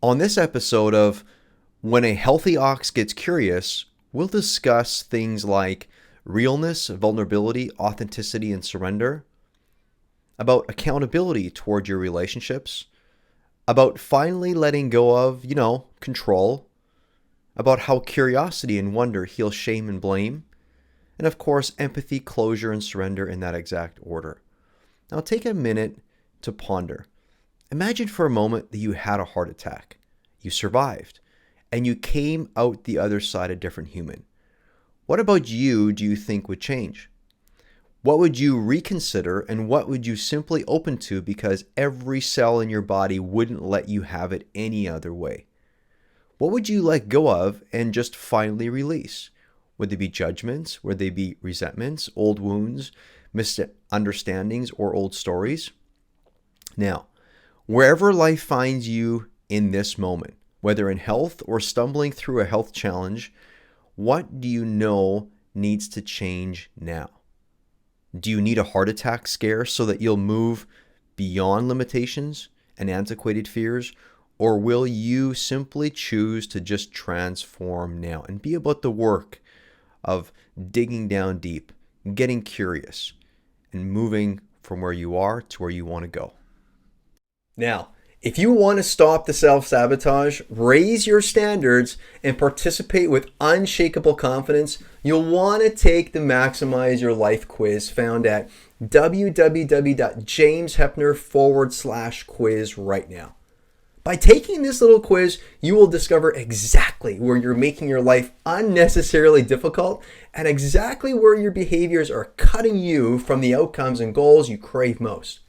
On this episode of When a Healthy Ox Gets Curious, we'll discuss things like realness, vulnerability, authenticity, and surrender, about accountability toward your relationships, about finally letting go of, control, about how curiosity and wonder heal shame and blame, and of course, empathy, closure, and surrender in that exact order. Now take a minute to ponder. Imagine for a moment that you had a heart attack. You survived, and you came out the other side a different human. What about you do you think would change? What would you reconsider, and what would you simply open to because every cell in your body wouldn't let you have it any other way? What would you let go of and just finally release? Would they be judgments? Would they be resentments, old wounds, misunderstandings, or old stories? Now, wherever life finds you in this moment, whether in health or stumbling through a health challenge, what do you know needs to change now? Do you need a heart attack scare so that you'll move beyond limitations and antiquated fears? Or will you simply choose to just transform now and be about the work of digging down deep, getting curious, and moving from where you are to where you want to go? Now, if you want to stop the self-sabotage, raise your standards, and participate with unshakable confidence, you'll want to take the Maximize Your Life quiz found at www.jameshepner.com/quiz right now. By taking this little quiz, you will discover exactly where you're making your life unnecessarily difficult and exactly where your behaviors are cutting you from the outcomes and goals you crave most.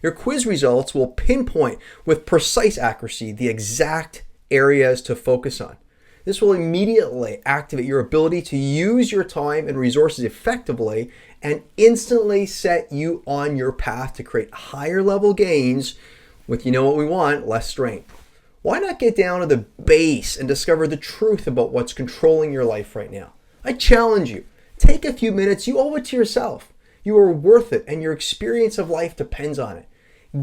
Your quiz results will pinpoint with precise accuracy the exact areas to focus on. This will immediately activate your ability to use your time and resources effectively and instantly set you on your path to create higher level gains with, what we want, less strain. Why not get down to the base and discover the truth about what's controlling your life right now? I challenge you. Take a few minutes. You owe it to yourself. You are worth it, and your experience of life depends on it.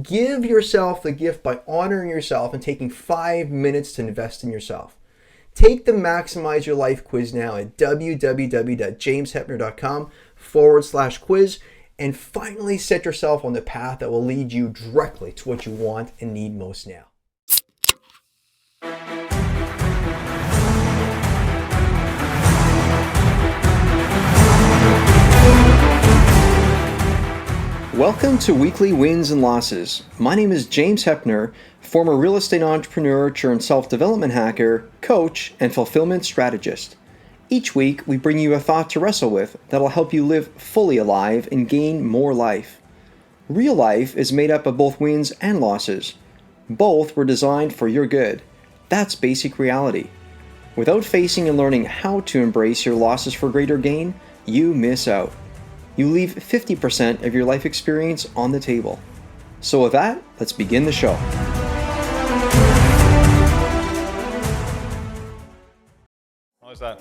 Give yourself the gift by honoring yourself and taking 5 minutes to invest in yourself. Take the Maximize Your Life quiz now at www.jameshepner.com/quiz and finally set yourself on the path that will lead you directly to what you want and need most now. Welcome to Weekly Wins and Losses. My name is James Hepner, former real estate entrepreneur turned self-development hacker, coach, and fulfillment strategist. Each week, we bring you a thought to wrestle with that'll help you live fully alive and gain more life. Real life is made up of both wins and losses. Both were designed for your good. That's basic reality. Without facing and learning how to embrace your losses for greater gain, you miss out. You leave 50% of your life experience on the table. So with that, let's begin the show. How's that?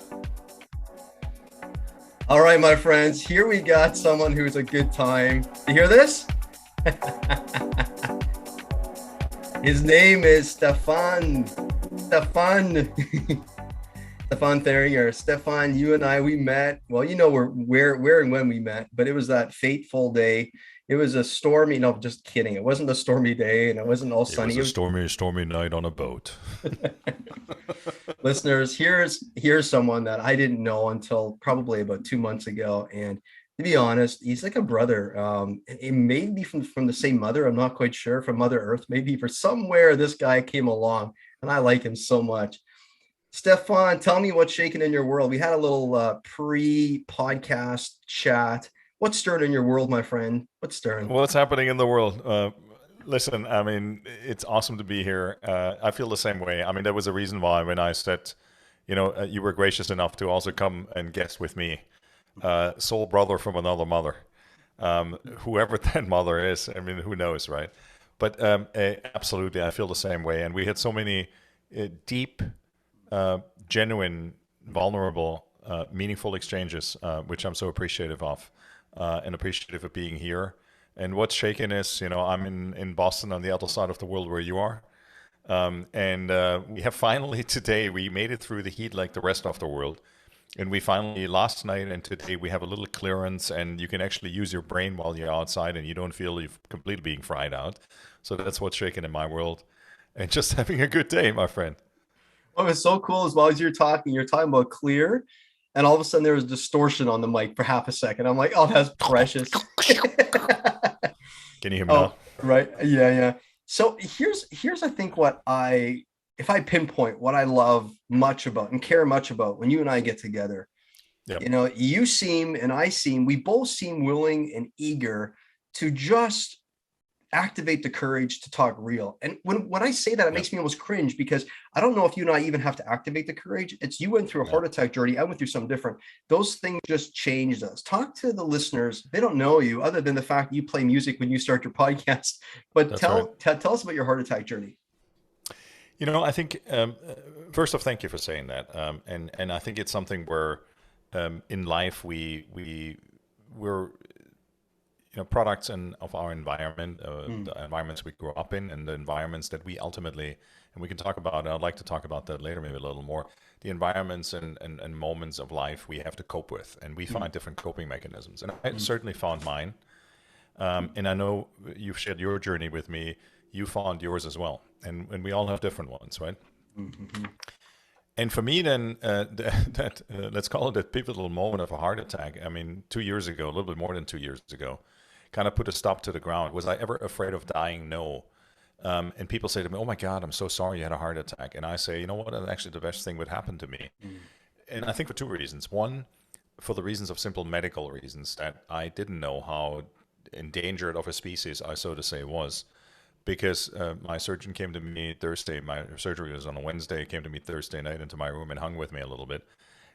All right, my friends, here we got someone who's a good time. You hear this? His name is Stephan Thieringer. Stephan, you and I, we met. Well, where and when we met, but it was that fateful day. It was a stormy, no, just kidding. It wasn't a stormy day and it wasn't all sunny. It was a stormy night on a boat. Listeners, here's someone that I didn't know until probably about 2 months ago. And to be honest, he's like a brother. It may be from the same mother. I'm not quite sure, from Mother Earth. Maybe for somewhere this guy came along and I like him so much. Stephan, tell me what's shaking in your world. We had a little pre-podcast chat. What's stirring in your world, my friend? What's stirring? What's happening in the world? Listen, I mean, it's awesome to be here. I feel the same way. I mean, there was a reason why when I said, you were gracious enough to also come and guest with me. Soul brother from another mother. Whoever that mother is, I mean, who knows, right? But absolutely, I feel the same way. And we had so many deep, genuine, vulnerable, meaningful exchanges, which I'm so appreciative of, and appreciative of being here. And what's shaking is, I'm in Boston on the other side of the world where you are. And we have finally today, we made it through the heat like the rest of the world. And we finally, last night and today, we have a little clearance and you can actually use your brain while you're outside and you don't feel you're completely being fried out. So that's what's shaking in my world. And just having a good day, my friend. What was so cool as well as you're talking about clear, and all of a sudden there was distortion on the mic for half a second. I'm like, oh, that's precious. Can you hear me now? Oh, right. Yeah, yeah. So here's I think what I if I pinpoint what I love much about and care much about when you and I get together, Yep. you seem and I seem, we both seem willing and eager to just activate the courage to talk real. And when I say that, it Yep. makes me almost cringe because I don't know if you and I even have to activate the courage. It's you went through a Yeah, heart attack journey. I went through something different. Those things just changed us. Talk to the listeners. They don't know you other than the fact that you play music when you start your podcast. But that's right. tell us about your heart attack journey. I think first off, thank you for saying that. And I think it's something where in life we're products of our environment, Mm, the environments we grew up in, and the environments that we ultimately, and we can talk about. I'd like to talk about that later, maybe a little more. The environments and moments of life we have to cope with, and we mm, find different coping mechanisms. And I mm, certainly found mine. And I know you've shared your journey with me. You found yours as well, and we all have different ones, right? mm, mm, And for me, then let's call it a pivotal moment of a heart attack. I mean, 2 years ago, a little bit more than 2 years ago, kind of put a stop to the ground. Was I ever afraid of dying? No. And people say to me, "Oh my God, I'm so sorry you had a heart attack." And I say, you know what? Actually, the best thing would happen to me. mm, And I think for two reasons. One, for the reasons of simple medical reasons that I didn't know how endangered of a species I, so to say, was. Because my surgeon came to me Thursday, my surgery was on a Wednesday, came to me Thursday night into my room and hung with me a little bit.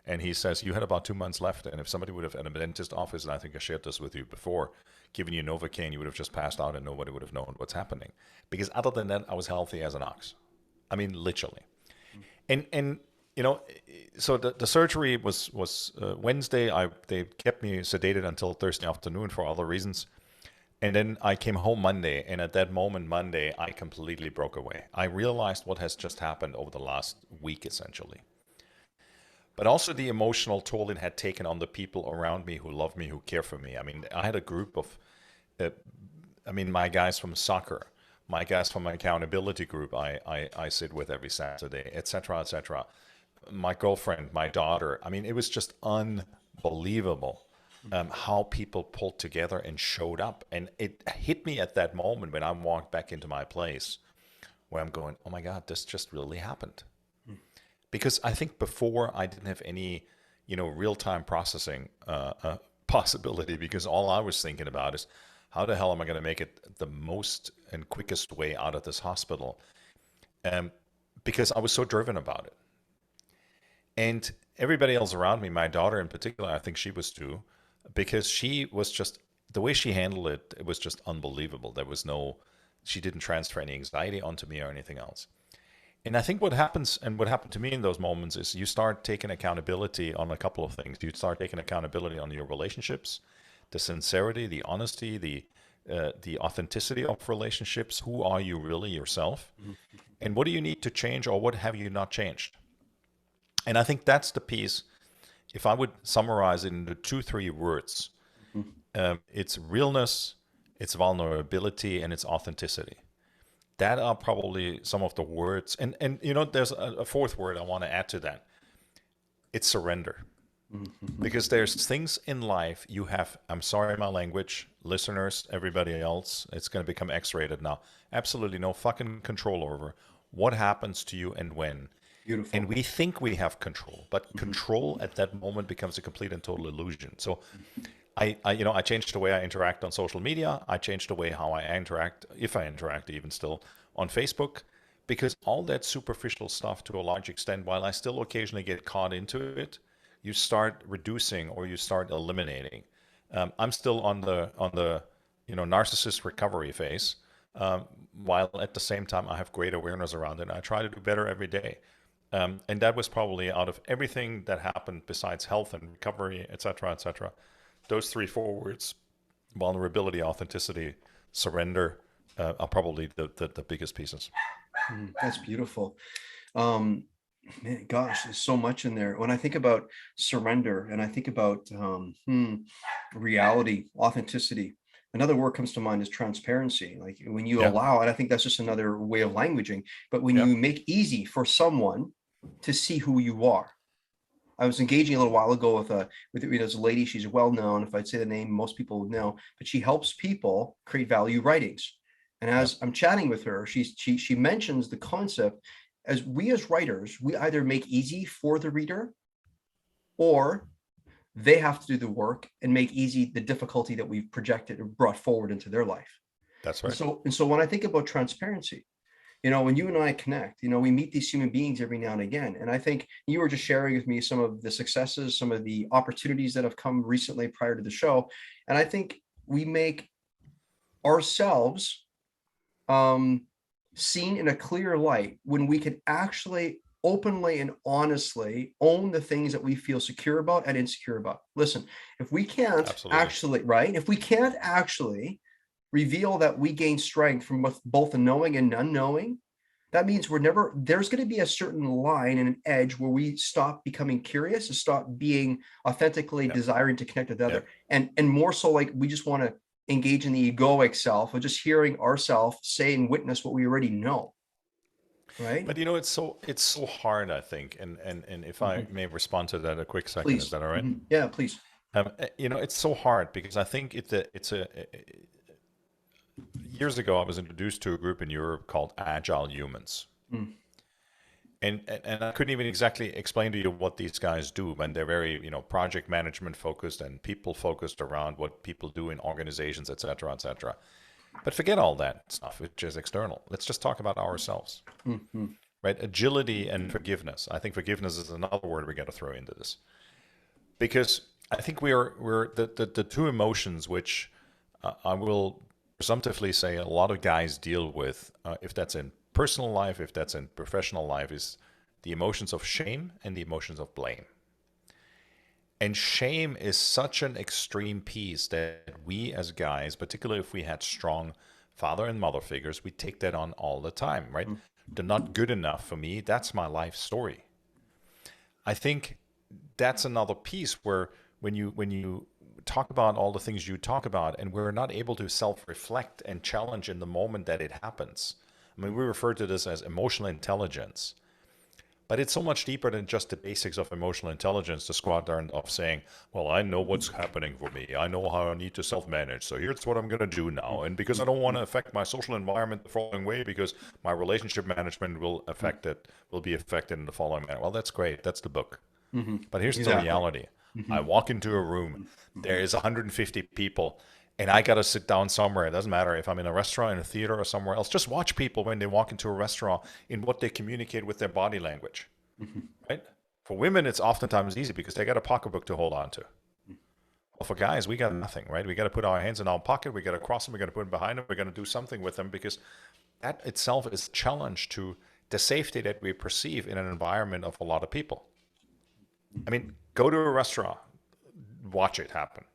And he says, you had about 2 months left. And if somebody would have, at a dentist office, and I think I shared this with you before, given you Novocaine, you would have just passed out and nobody would have known what's happening. Because other than that, I was healthy as an ox. I mean, literally. And you know, so the surgery was Wednesday. They kept me sedated until Thursday afternoon for other reasons. And then I came home Monday, and at that moment, Monday, I completely broke away. I realized what has just happened over the last week, essentially. But also the emotional toll it had taken on the people around me who love me, who care for me. I mean, I had a group of, uh, my guys from soccer, my guys from my accountability group I sit with every Saturday, etc., etc. My girlfriend, my daughter. I mean, it was just unbelievable how people pulled together and showed up. And it hit me at that moment when I walked back into my place where I'm going, oh my God, this just really happened. Because I think before I didn't have any, real time processing possibility because all I was thinking about is how the hell am I going to make it the most and quickest way out of this hospital? Um, because I was so driven about it. And everybody else around me, my daughter in particular, I think she was too, because she was just the way she handled it, it was just unbelievable. There was no, she didn't transfer any anxiety onto me or anything else. And I think what happens and what happened to me in those moments is you start taking accountability on a couple of things. You start taking accountability on your relationships, the sincerity, the honesty, the authenticity of relationships. Who are you really yourself? mm, And what do you need to change or what have you not changed? And I think that's the piece. If I would summarize it into two, three words, mm, it's realness, it's vulnerability, and it's authenticity. That are probably some of the words. And there's a fourth word I want to add to that. It's surrender. mm, mm, Because there's things in life you have, I'm sorry, my language, listeners, everybody else, it's going to become X rated now. Absolutely no fucking control over what happens to you and when. And Beautiful. we think we have control, but Mhm, control at that moment becomes a complete and total illusion. So I changed the way I interact on social media. I changed the way how I interact, if I interact even still, on Facebook, because all that superficial stuff to a large extent, while I still occasionally get caught into it, you start reducing or you start eliminating. I'm still on the narcissist recovery phase, while at the same time I have great awareness around it. And I try to do better every day. And that was probably out of everything that happened besides health and recovery, et cetera, et cetera. Those three, four words, vulnerability, authenticity, surrender, are probably the biggest pieces. That's beautiful. Um, Man, gosh, there's so much in there. When I think about surrender and I think about reality, authenticity, another word comes to mind is transparency. Like when you Yeah, allow, and I think that's just another way of languaging, but when yeah, you make easy for someone to see who you are. I was engaging a little while ago with this lady. She's well known. If I'd say the name, most people would know. But she helps people create value writings. And yeah. as I'm chatting with her, she mentions the concept as we as writers, we either make easy for the reader, or they have to do the work and make easy the difficulty that we've projected or brought forward into their life. That's And right. so and so when I think about transparency, when you and I connect, we meet these human beings every now and again. And I think you were just sharing with me some of the successes, some of the opportunities that have come recently prior to the show. And I think we make ourselves seen in a clear light when we can actually openly and honestly own the things that we feel secure about and insecure about. Listen, if we can't Absolutely. actually, right? If we can't actually reveal that we gain strength from both the knowing and unknowing, that means there's going to be a certain line and an edge where we stop becoming curious and stop being authentically Yeah, desiring to connect with yeah. other. And more so, like, we just want to engage in the egoic self of just hearing ourselves say and witness what we already know, right? But it's so hard, I think, and if I Mhm. may respond to that a quick second, is Please. that all right? Mhm. Yeah, please. It's so hard because I think years ago I was introduced to a group in Europe called Agile Humans. Mm. And I couldn't even exactly explain to you what these guys do when they're very, project management focused and people focused around what people do in organizations, et cetera, et cetera. But forget all that stuff, which is external. Let's just talk about ourselves, Mhm. right? Agility and forgiveness. I think forgiveness is another word we got to throw into this because I think we're the two emotions which I will presumptively say a lot of guys deal with, if that's in personal life, if that's in professional life, is the emotions of shame and the emotions of blame. And shame is such an extreme piece that we as guys, particularly if we had strong father and mother figures, we take that on all the time, right? Mhm. They're not good enough for me. That's my life story. I think that's another piece where when you talk about all the things you talk about and we're not able to self-reflect and challenge in the moment that it happens. I mean, we refer to this as emotional intelligence. But it's so much deeper than just the basics of emotional intelligence, the quadrant of saying, well, I know what's happening for me. I know how I need to self manage. So here's what I'm going to do now. And because I don't want to affect my social environment the following way, because my relationship management will be affected in the following manner. Well, that's great. That's the book. Mhm. But here's the Exactly. reality. I Mhm. walk into a room, there is 150 people, and I got to sit down somewhere. It doesn't matter if I'm in a restaurant, in a theater, or somewhere else. Just watch people when they walk into a restaurant in what they communicate with their body language, Mhm. right? For women, it's oftentimes easy because they got a pocketbook to hold on to. Well, for guys, we got nothing, right? We got to put our hands in our pocket. We got to cross them. We got to put them behind them. We got to do something with them because that itself is a challenge to the safety that we perceive in an environment of a lot of people. I mean, go to a restaurant, watch it happen.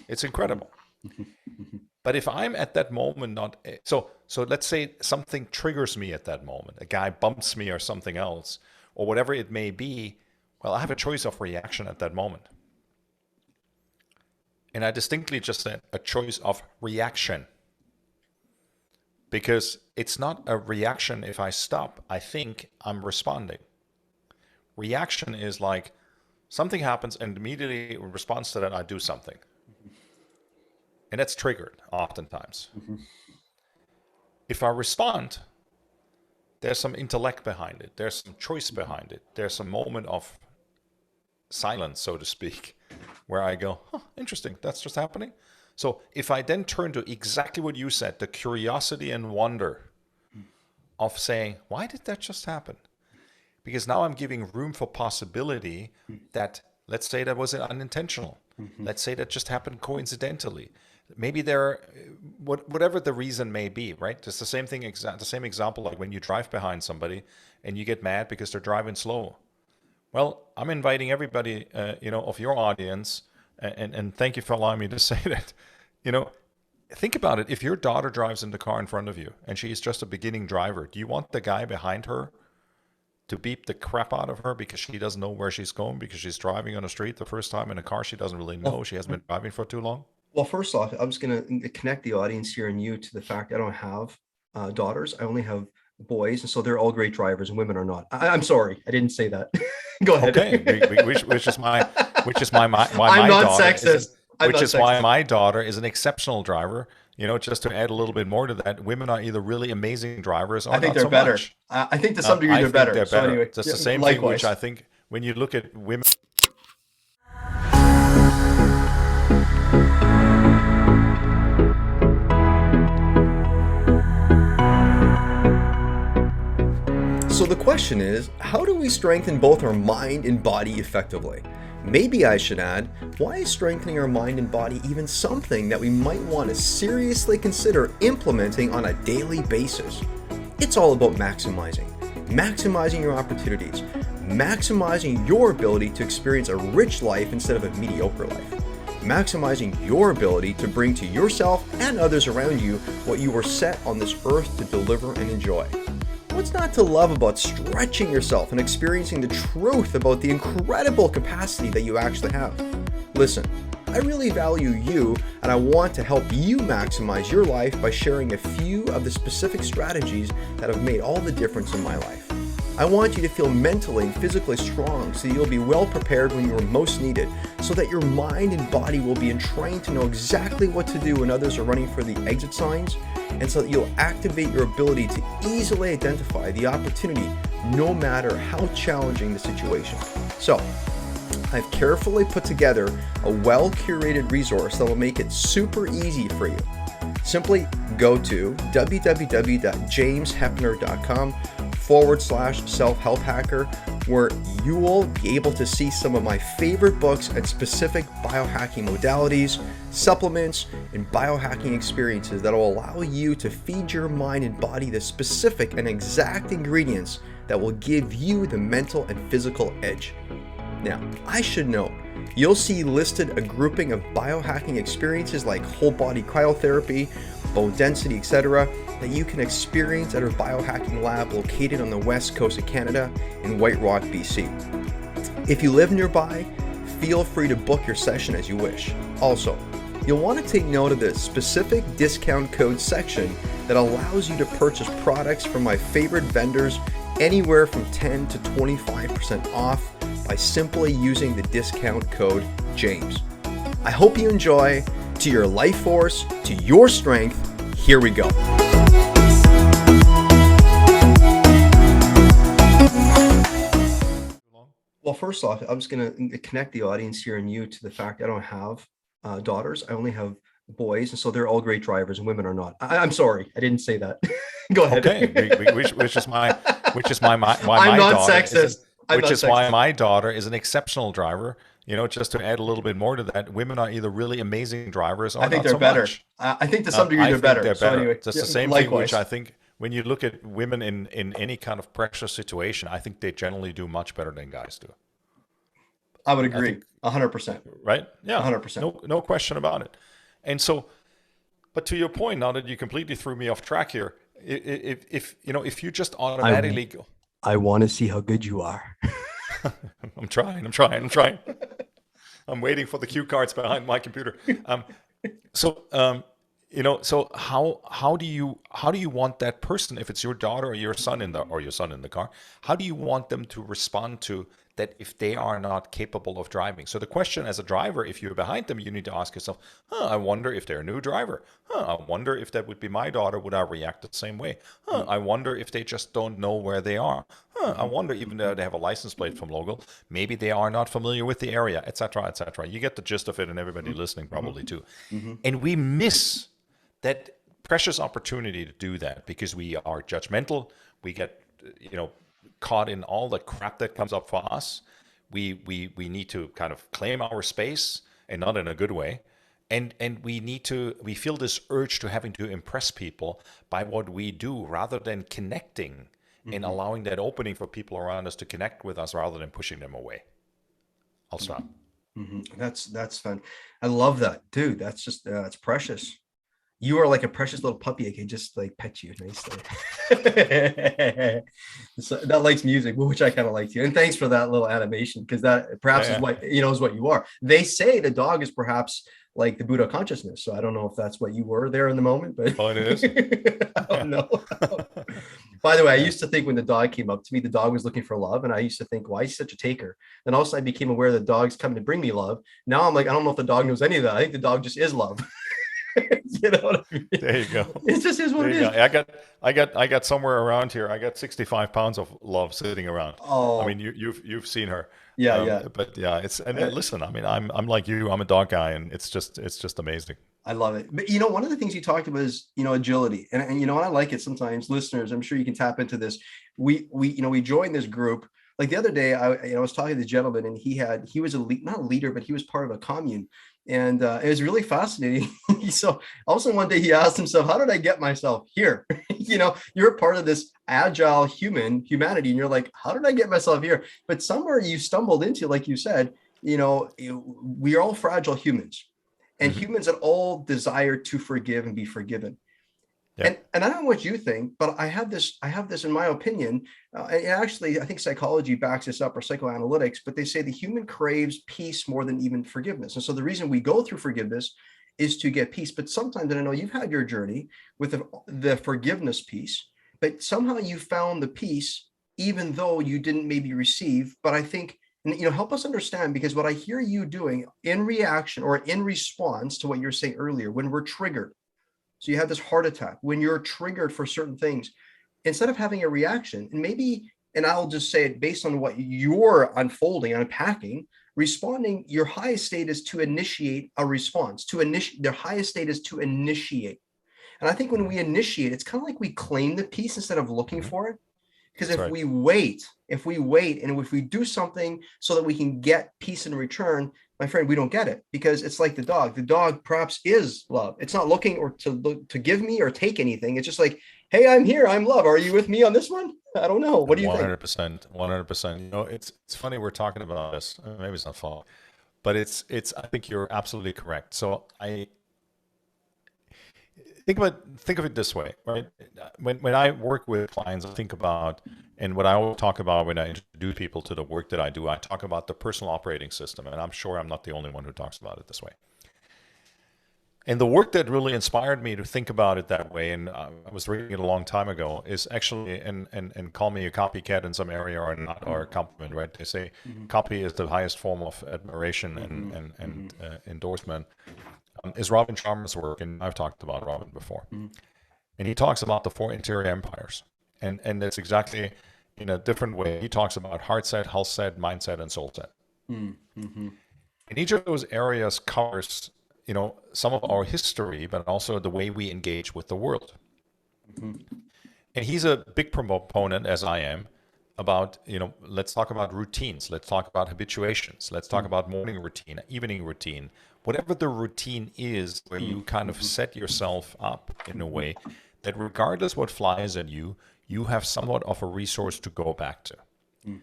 It's incredible. But if I'm at that moment not so let's say something triggers me at that moment. A guy bumps me or something else or whatever it may be, well, I have a choice of reaction at that moment. And I distinctly just said a choice of reaction because it's not a reaction if I stop, I think I'm responding. Reaction is like something happens and immediately in response to that I do something. And that's triggered oftentimes. Mhm. If I respond, there's some intellect behind it. There's some choice behind it. There's some moment of silence, so to speak, where I go, huh, interesting, that's just happening. So if I then turn to exactly what you said, the curiosity and wonder of saying, why did that just happen? Because now I'm giving room for possibility that, let's say that was unintentional. Mhm. Let's say that just happened coincidentally. Maybe there, whatever the reason may be, right? It's the same thing, the same example like when you drive behind somebody and you get mad because they're driving slow. Well, I'm inviting everybody, of your audience, and thank you for allowing me to say that, you know, think about it. If your daughter drives in the car in front of you and she's just a beginning driver, do you want the guy behind her to beep the crap out of her because she doesn't know where she's going because she's driving on the street the first time in a car she doesn't really know? Well, She hasn't been driving for too long. well, first off, I'm just going to connect the audience here and you to the fact I don't have daughters. I only have boys, and so they're all great drivers, and women are not. I'm sorry, I didn't say that. Go ahead. Okay, which is my why I'm my not daughter sexist. I'm which not is why sexist. my daughter is an exceptional driver. You know, just to add a little bit more to that, women are either really amazing drivers I or think not they're so better. much. I think to some degree I they're think better. they're So better. anyway, Just yeah, the same thing, which likewise. I think when you look at women. So the question is, how do we strengthen both our mind and body effectively? Maybe I should add, why is strengthening our mind and body even something that we might want to seriously consider implementing on a daily basis? It's all about maximizing your opportunities, maximizing your ability to experience a rich life instead of a mediocre life, maximizing your ability to bring to yourself and others around you what you were set on this earth to deliver and enjoy. What's not to love about stretching yourself and experiencing the truth about the incredible capacity that you actually have? Listen, I really value you, and I want to help you maximize your life by sharing a few of the specific strategies that have made all the difference in my life. I want you to feel mentally and physically strong so you'll be well prepared when you are most needed, so that your mind and body will be entrained to know exactly what to do when others are running for the exit signs, and so that you'll activate your ability to easily identify the opportunity no matter how challenging the situation. So, I've carefully put together a well-curated resource that will make it super easy for you. Simply go to www.jameshepner.com/self-help hacker, where you will be able to see some of my favorite books and specific biohacking modalities, supplements, and biohacking experiences that will allow you to feed your mind and body the specific and exact ingredients that will give you the mental and physical edge. Now, I should note, you'll see listed a grouping of biohacking experiences like whole body cryotherapy, bone density, etc., that you can experience at our biohacking lab located on the west coast of Canada in White Rock, BC. If you live nearby, feel free to book your session as you wish. Also, you'll want to take note of the specific discount code section that allows you to purchase products from my favorite vendors anywhere from 10 to 25% off by simply using the discount code JAMES. I hope you enjoy. To your life force, to your strength, here we go. Well, first off, I'm just going to connect the audience here and you to the fact I don't have daughters. I only have boys, and so they're all great drivers, and women are not. I'm sorry, I didn't say that. Go ahead. Okay, which is why I'm my not daughter sexist. I'm which not is why sexist. my daughter is an exceptional driver. You know, just to add a little bit more to that, women are either really amazing drivers I or think not they're so better. much. I think to some degree I they're think better. they're So better. anyway, Just yeah, the same thing, which likewise. I think when you look at women in any kind of pressure situation, I think they generally do much better than guys do. I would I agree, think, 100%, right? Yeah, 100%. no question about it. And so, but to your point, now that you completely threw me off track here, if you know, if you just I automatically go, I want to see how good you are. I'm trying. I'm waiting for the cue cards behind my computer. So you know, so how do you want that person, if it's your daughter or your son in the car, how do you want them to respond to that if they are not capable of driving? So the question as a driver, if you're behind them, you need to ask yourself, I wonder if they're a new driver. I wonder if that would be my daughter, would I react the same way? I wonder if they just don't know where they are. I wonder, even though they have a license plate from local, maybe they are not familiar with the area, etc., etc. You get the gist of it, and everybody listening probably too. Mm-hmm. And we miss that precious opportunity to do that because we are judgmental. We get, you know, caught in all the crap that comes up for us. We need to kind of claim our space, and not in a good way. And we feel this urge to having to impress people by what we do rather than connecting and Mm-hmm. allowing that opening for people around us to connect with us rather than pushing them away. I'll stop. Mm-hmm. That's fun. I love that, dude. That's just that's precious. You are like a precious little puppy. I can just like pet you nicely. So that likes music, which I kind of like too. And thanks for that little animation, because that perhaps is Yeah, what is what you are. They say the dog is perhaps like the Buddha consciousness. So I don't know if that's what you were there in the moment, but oh, it is. I don't Yeah. know. By the way, I Yeah. used to think when the dog came up to me, the dog was looking for love. And I used to think, why is he such a taker? Then also I became aware that dog's coming to bring me love. Now I'm like, I don't know if the dog knows any of that. I think the dog just is love. You know what I mean? There you go. It just is what There it you go. is. I got somewhere around here. I got 65 pounds of love sitting around. I mean, Oh, you've seen her. yeah, yeah. But yeah, it's and Uh, listen. I mean, I'm like you. I'm a dog guy, and it's just amazing. I love it. But one of the things you talked about is, agility. And and I like it sometimes, listeners, I'm sure you can tap into this. We joined this group. Like the other day, I was talking to the gentleman, and he was not a leader, but he was part of a commune. And it was really fascinating. So all of a sudden one day he asked himself, how did I get myself here? You're a part of this agile humanity, and you're like, how did I get myself here? But somewhere you stumbled into, like you said, we are all fragile humans, and Hmm. humans that all desire to forgive and be forgiven. Yeah. And I don't know what you think, but I have this in my opinion. And actually, I think psychology backs this up, or psychoanalytics. But they say the human craves peace more than even forgiveness. And so the reason we go through forgiveness is to get peace. But sometimes, and I know you've had your journey with the forgiveness piece, but somehow you found the peace even though you didn't maybe receive. But I think, and help us understand, because what I hear you doing in reaction or in response to what you're saying earlier, when we're triggered, so you have this heart attack when you're triggered for certain things, instead of having a reaction, and maybe, and I'll just say it based on what you're unfolding, unpacking, responding, your highest state is to initiate a response, to initiate. Their highest state is to initiate. And I think when we initiate, it's kind of like we claim the peace instead of looking Hmm. for it. Because That's if right. we wait, and if we do something so that we can get peace in return, my friend, we don't get it, because it's like the dog. The dog perhaps is love. It's not looking or to look to give me or take anything. It's just like, hey, I'm here. I'm love. Are you with me on this one? I don't know. What do you think? 100%. 100%. It's funny we're talking about this. Maybe it's not funny, but it's. I think you're absolutely correct. So I think of it this way, right? When I work with clients, I think about, and what I always talk about when I introduce people to the work that I do, I talk about the personal operating system, and I'm sure I'm not the only one who talks about it this way. And the work that really inspired me to think about it that way, and I was reading it a long time ago, is actually, and call me a copycat in some area or not, or a compliment, right? They say Mhm, copy is the highest form of admiration and mhm, mhm, endorsement. Is Robin Sharma's work, and I've talked about Robin before. mhm, And he talks about the four interior empires, and that's exactly in a different way. He talks about heart set, health set, mindset, and soul set. mhm, mhm, And each of those areas covers, some of our history, but also the way we engage with the world. mhm, And he's a big proponent, as I am, about, let's talk about routines. Let's talk about habituations. Let's talk about morning routine, evening routine, whatever the routine is, where you mhm, kind of mhm, set yourself up in a mhm, way that regardless what flies at you, you have somewhat of a resource to go back to. mhm,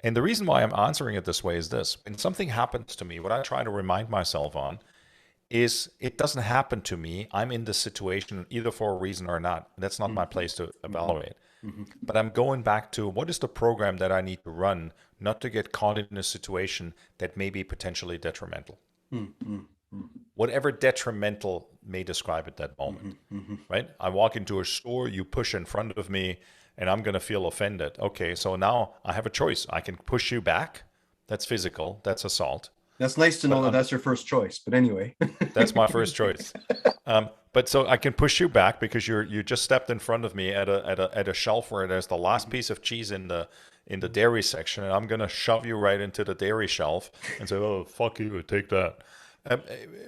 And the reason why I'm answering it this way is this. When something happens to me, what I try to remind myself on is it doesn't happen to me. I'm in this situation either for a reason or not. That's not my place to mhm, evaluate. mhm, But I'm going back to what is the program that I need to run not to get caught in a situation that may be potentially detrimental. mhm, mhm, mhm, Whatever detrimental may describe at that moment, mhm, mhm. right? I walk into a store, you push in front of me, and I'm going to feel offended. Okay, so now I have a choice. I can push you back. That's physical, that's assault. That's nice to But know that that's your first choice. But anyway. that's my first choice. But so I can push you back because you just stepped in front of me at a shelf where there's the last piece of cheese in the dairy section, and I'm gonna shove you right into the dairy shelf and say, "Oh, fuck you, take that." Um,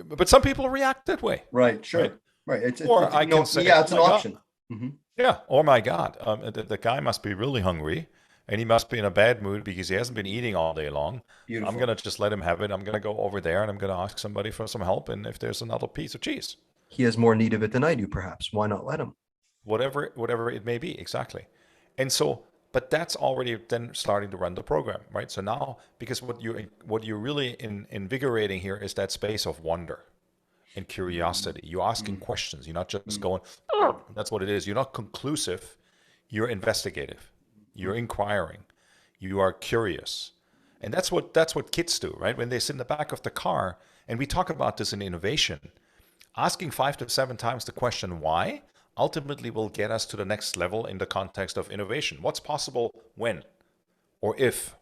but some people react that way, Right, right? sure. Right. Or I can say, Yeah, "Oh it's an my god, option. Hmm. yeah, oh my god, the guy must be really hungry, and he must be in a bad mood because he hasn't been eating all day long. I'm Beautiful. gonna just let him have it. I'm gonna go over there and I'm gonna ask somebody for some help, and if there's another piece of cheese." He has more need of it than I do, perhaps. Why not let him? Whatever it may be, exactly. And so, but that's already then starting to run the program, right? So now, because what you're really invigorating here is that space of wonder, and curiosity. You're asking questions. You're not just Mm. going, oh, that's what it is. You're not conclusive. You're investigative. You're inquiring. You are curious. And that's what kids do, right? When they sit in the back of the car, and we talk about this in innovation, asking 5 to 7 times the question why ultimately will get us to the next level in the context of innovation. What's possible when or if?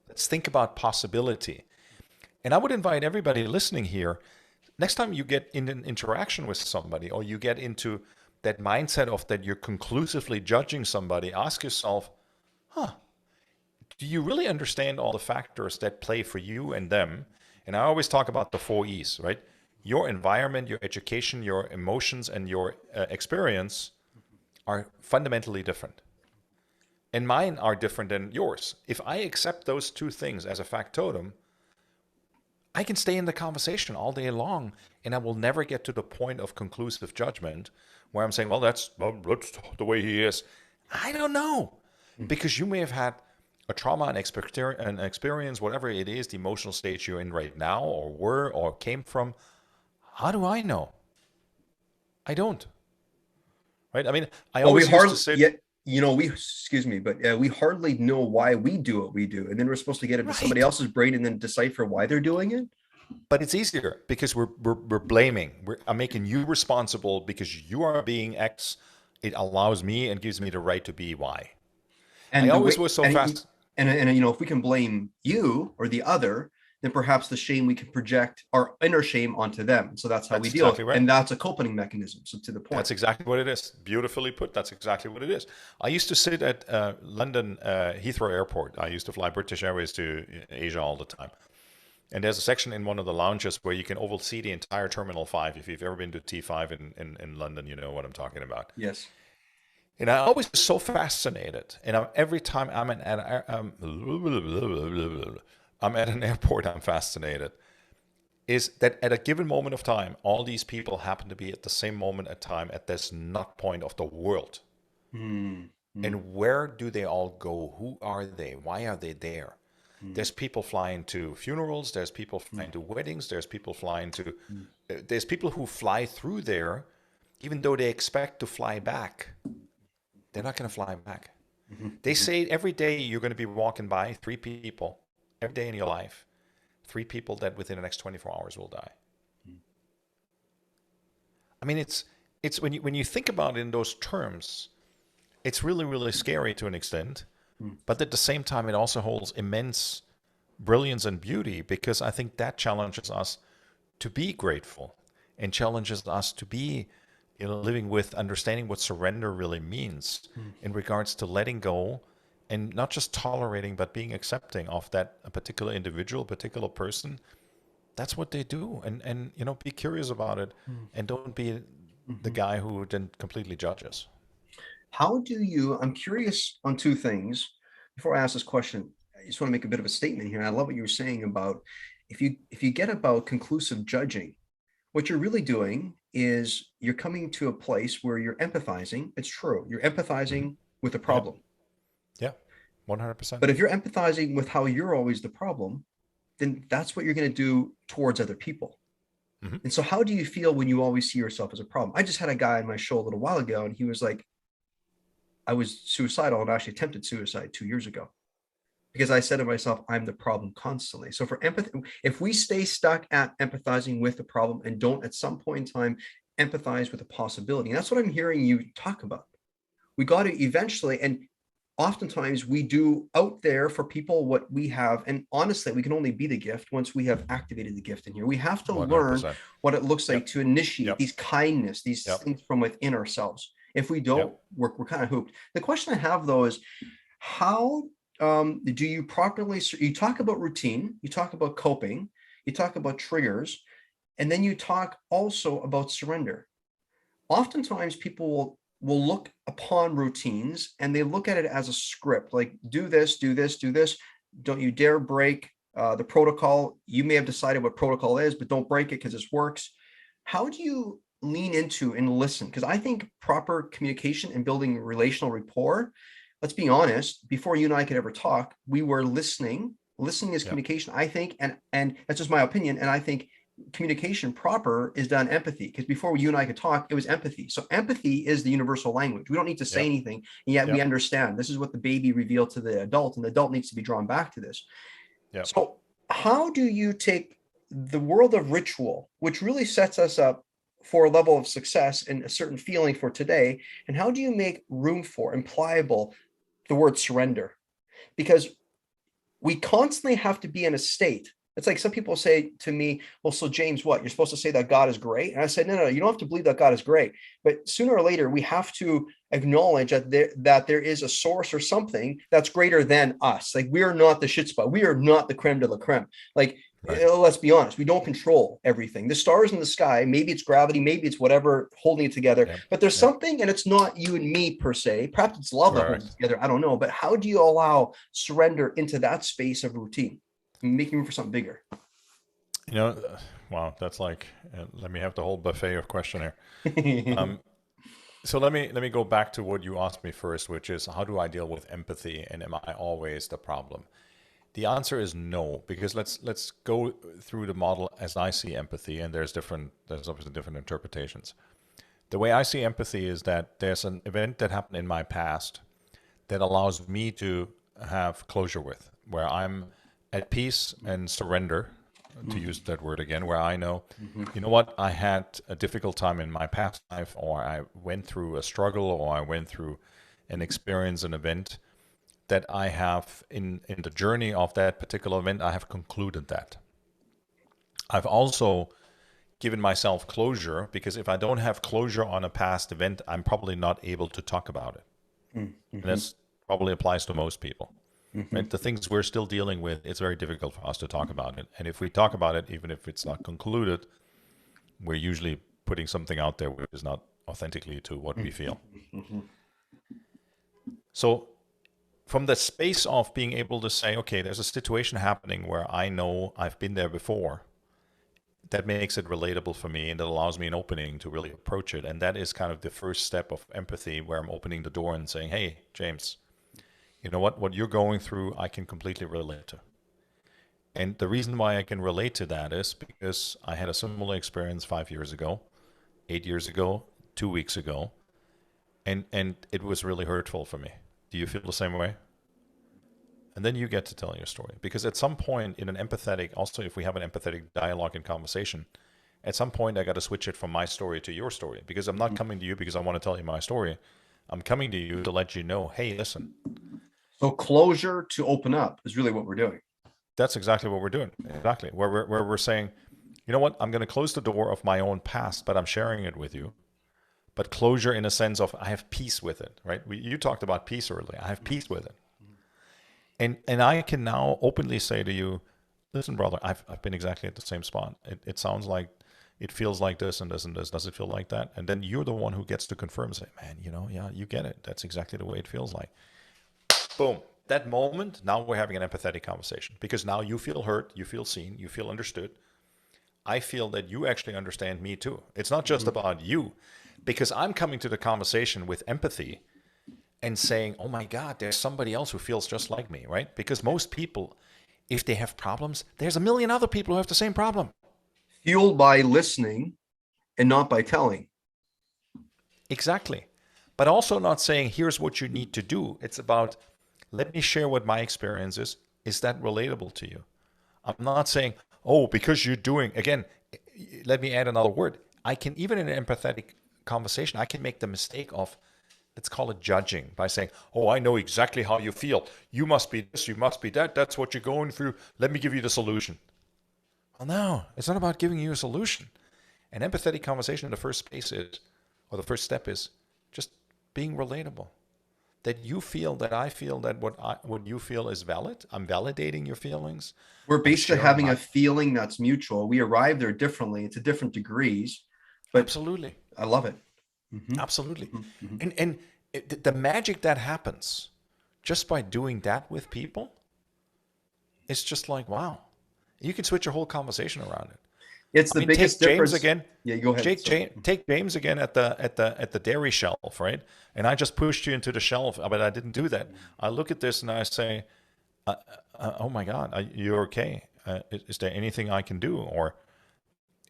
Let's think about possibility. And I would invite everybody listening here, next time you get in an interaction with somebody or you get into that mindset of that you're conclusively judging somebody, ask yourself, do you really understand all the factors that play for you and them? And I always talk about the 4 E's, right? Your environment, your education, your emotions, and your experience are fundamentally different. And mine are different than yours. If I accept those two things as a factotum, I can stay in the conversation all day long, and I will never get to the point of conclusive judgment where I'm saying, well, that's the way he is. I don't know. Because you may have had a trauma, an experience, whatever it is, the emotional state you're in right now, or were, or came from. How do I know? I don't. Right? I mean, I Well, we always used to hardly say, yet, we excuse me, but we hardly know why we do what we do, and then we're supposed to get into somebody right. else's brain and then decipher why they're doing it. But it's easier because we're blaming. I'm making you responsible because you are being X. It allows me and gives me the right to be Y. I And the always way, was so fast. if we can blame you or the other, then perhaps the shame we can project our inner shame onto them. So that's how we That's deal with exactly it, right. and that's a coping mechanism. So to the point. That's exactly what it is. Beautifully put. That's exactly what it is. I used to sit at London Heathrow Airport. I used to fly British Airways to Asia all the time. And there's a section in one of the lounges where you can oversee the entire Terminal 5. If you've ever been to T5 in London, you know what I'm talking about. Yes. And I always was so fascinated. And every time I'm at an airport, I'm fascinated. Is that at a given moment of time, all these people happen to be at the same moment of time at this nut point of the world. Mm, mm, And where do they all go? Who are they? Why are they there? mm, There's people flying to funerals. There's people mm, flying to weddings. There's people flying to. mm, There's people who fly through there, even though they expect to fly back. They're not going to fly back. mhm, They mhm. say every day you're going to be walking by 3 people, every day in your life, 3 people that within the next 24 hours will die. I mean, it's when you think about it in those terms, it's really really scary to an extent, Mm, but at the same time, it also holds immense brilliance and beauty because I think that challenges us to be grateful and challenges us to be, living with understanding what surrender really means mm. in regards to letting go and not just tolerating, but being accepting of that a particular individual, particular person. That's what they do, and be curious about it, Mm, and don't be the mhm. guy who then completely judges. How do you, I'm curious on two things. Before I ask this question, I just want to make a bit of a statement here. I love what you were saying about if you get about conclusive judging, what you're really doing is you're coming to a place where you're empathizing. It's true. You're Hmm. empathizing with the Yep. problem. Yeah. 100%. But if you're empathizing with how you're always the problem, then that's what you're going to do towards other people. Hmm. And so how do you feel when you always see yourself as a problem? I just had a guy on my show a little while ago, and he was like, I was suicidal and actually attempted suicide 2 years ago because I said to myself, I'm the problem constantly. So for empathy, if we stay stuck at empathizing with the problem and don't at some point in time empathize with the possibility, and that's what I'm hearing you talk about. We got to eventually, and oftentimes we do out there for people what we have. And honestly, we can only be the gift once we have activated the gift in here. We have to learn 100%. what it looks like Yep. to initiate Yep. these kindness, these Yep. things from within ourselves. If we don't, Yep. we're kind of hooped. The question I have though is how do you properly, you talk about routine, you talk about coping, you talk about triggers, and then you talk also about surrender. Oftentimes people will look upon routines and they look at it as a script, like do this, do this, do this. Don't you dare break the protocol. You may have decided what protocol is, but don't break it because this works. How do you lean into and listen? Because I think proper communication and building relational rapport, let's be honest, before you and I could ever talk, we were listening. Listening is Yep. communication, I think, and that's just my opinion. And I think communication proper is done empathy, because before you and I could talk, it was empathy. So empathy is the universal language. We don't need to say Yep. anything, and yet we Yep. understand. This is what the baby revealed to the adult, and the adult needs to be drawn back to this. Yep. So how do you take the world of ritual, which really sets us up for a level of success and a certain feeling for today, and how do you make room for and pliable the word surrender? Because we constantly have to be in a state. It's like some people say to me, well, so James, what? You're supposed to say that God is great? And I said, no, you don't have to believe that God is great. But sooner or later, we have to acknowledge that there is a source or something that's greater than us. Like, we are not the shit spot. We are not the creme de la creme. Like, Right. let's be honest, we don't control everything. The stars in the sky, maybe it's gravity, maybe it's whatever holding it together, Yep. but there's Yep. something, and it's not you and me per se. Perhaps it's love that holds it Correct. together. I don't know. But how do you allow surrender into that space of routine, making room for something bigger? You know, wow, that's like, let me have the whole buffet of question here. So let me go back to what you asked me first, which is how do I deal with empathy, and am I always the problem? The answer is no, because let's go through the model as I see empathy, and there's obviously different interpretations. The way I see empathy is that there's an event that happened in my past that allows me to have closure with, where I'm at peace and surrender, to use that word again, where I know, you know what, I had a difficult time in my past life, or I went through a struggle, or I went through an experience, an event that I have in the journey of that particular event, I have concluded that. I've also given myself closure, because if I don't have closure on a past event, I'm probably not able to talk about it. And this probably applies to most people. Right? The things we're still dealing with, it's very difficult for us to talk about it. And if we talk about it, even if it's not concluded, we're usually putting something out there which is not authentically to what we feel. So from the space of being able to say, okay, there's a situation happening where I know I've been there before, that makes it relatable for me, and it allows me an opening to really approach it. And that is kind of the first step of empathy, where I'm opening the door and saying, hey, James, you know what you're going through, I can completely relate to. And the reason why I can relate to that is because I had a similar experience 5 years ago, 8 years ago, 2 weeks ago, and it was really hurtful for me. Do you feel the same way? And then you get to tell your story. Because at some point in an empathetic, also if we have an empathetic dialogue and conversation, at some point I got to switch it from my story to your story. Because I'm not coming to you because I want to tell you my story. I'm coming to you to let you know, hey, listen. So closure to open up is really what we're doing. That's exactly what we're doing. Exactly. Where we're saying, you know what, I'm going to close the door of my own past, but I'm sharing it with you. But closure in a sense of I have peace with it, right? You talked about peace earlier. I have peace with it. And I can now openly say to you, listen, brother, I've been exactly at the same spot. It sounds like, it feels like this and this and this. Does it feel like that? And then you're the one who gets to confirm and say, man, yeah, you get it. That's exactly the way it feels like. Boom. That moment, now we're having an empathetic conversation, because now you feel heard, you feel seen, you feel understood. I feel that you actually understand me too. It's not just about you, because I'm coming to the conversation with empathy and saying, oh my God, there's somebody else who feels just like me, right? Because most people, if they have problems, there's a million other people who have the same problem. Fueled by listening and not by telling. Exactly. But also not saying, here's what you need to do. It's about, let me share what my experience is. Is that relatable to you? I'm not saying, oh, because you're doing, again, let me add another word. I can, even in an empathetic conversation, I can make the mistake of, let's call it judging, by saying, oh, I know exactly how you feel. You must be this, you must be that. That's what you're going through. Let me give you the solution. Well, no, it's not about giving you a solution. An empathetic conversation, the first space is, or the first step is, just being relatable. That you feel that I feel that what you feel is valid. I'm validating your feelings. We're I'm basically sharing having my, a feeling that's mutual. We arrive there differently to different degrees, but absolutely. I love it. Absolutely. Mm-hmm. And the magic that happens just by doing that with people, it's just like, wow. You can switch your whole conversation around it. It's I the mean, take biggest James difference. again. Yeah, go ahead. Take James again at the dairy shelf, right? And I just pushed you into the shelf, but I didn't do that. I look at this and I say, oh my God, you're okay. Is there anything I can do? Or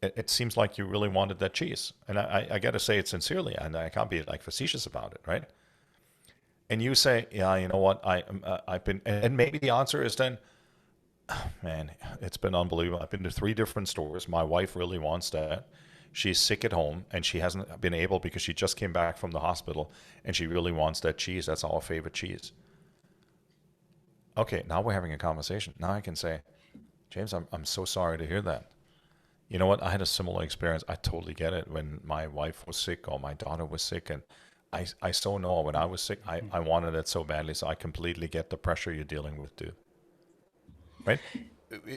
it seems like you really wanted that cheese. And I got to say it sincerely, and I can't be like facetious about it, right? And you say, yeah, you know what? I've been, and maybe the answer is then, man, it's been unbelievable. I've been to 3 different stores. My wife really wants that. She's sick at home and she hasn't been able because she just came back from the hospital and she really wants that cheese. That's our favorite cheese. Okay, now we're having a conversation. Now I can say, James, I'm so sorry to hear that. You know what? I had a similar experience. I totally get it when my wife was sick or my daughter was sick. And I so know when I was sick, I wanted it so badly. So I completely get the pressure you're dealing with, too. Right?